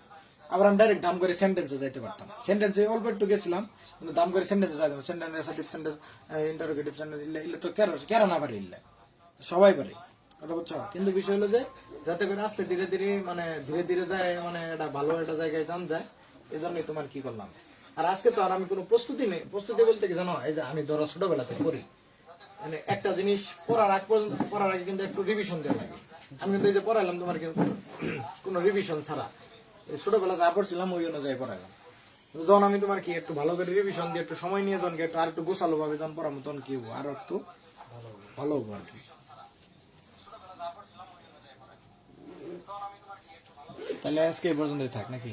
আবার আমি ডাইরেক্ট দাম করে সেন্টেন্সে যাইতে পারতাম, সেন্টেন্সে অল্প একটু গেছিলাম, কিন্তু দাম করে সেন্টেন্সে যাইতাম, sentence assertive sentence, interrogative sentence, ইলে তো কেরা না পারে, ইল্লে সবাই পারে, কথা বলছো? কিন্তু বিষয় হলো যে যাতে করে আস্তে ধীরে ধীরে মানে ধীরে ধীরে যায়, মানে এটা ভালো একটা জায়গায় যান যায়, এই জন্যই তোমার কি করলাম। আর আজকে তো আর আমি কোনো প্রস্তুতি নেই, প্রস্তুতি বলতে কি জানো, এই যে আমি ধরো ছোটবেলাতে করি, মানে একটা জিনিস পড়ার আগ পর্যন্ত, পড়ার আগে কিন্তু একটু রিভিশন দেওয়া লাগে। আমি কিন্তু এই যে পড়াইলাম তোমার কিন্তু কোনো রিভিশন ছাড়া, এই ছোটবেলা যা পড়ছিলাম ওই অনুযায়ী পড়াইলাম। কিন্তু যখন আমি তোমার কি একটু ভালো করে রিভিশন দিয়ে একটু সময় নিয়ে যখন একটু আর একটু গোছালো ভাবে যখন পড়াবো, তখন কি হবো, আরো একটু ভালো হবো আর কি। তাহলে আজকে এই পর্যন্তই থাক নাকি?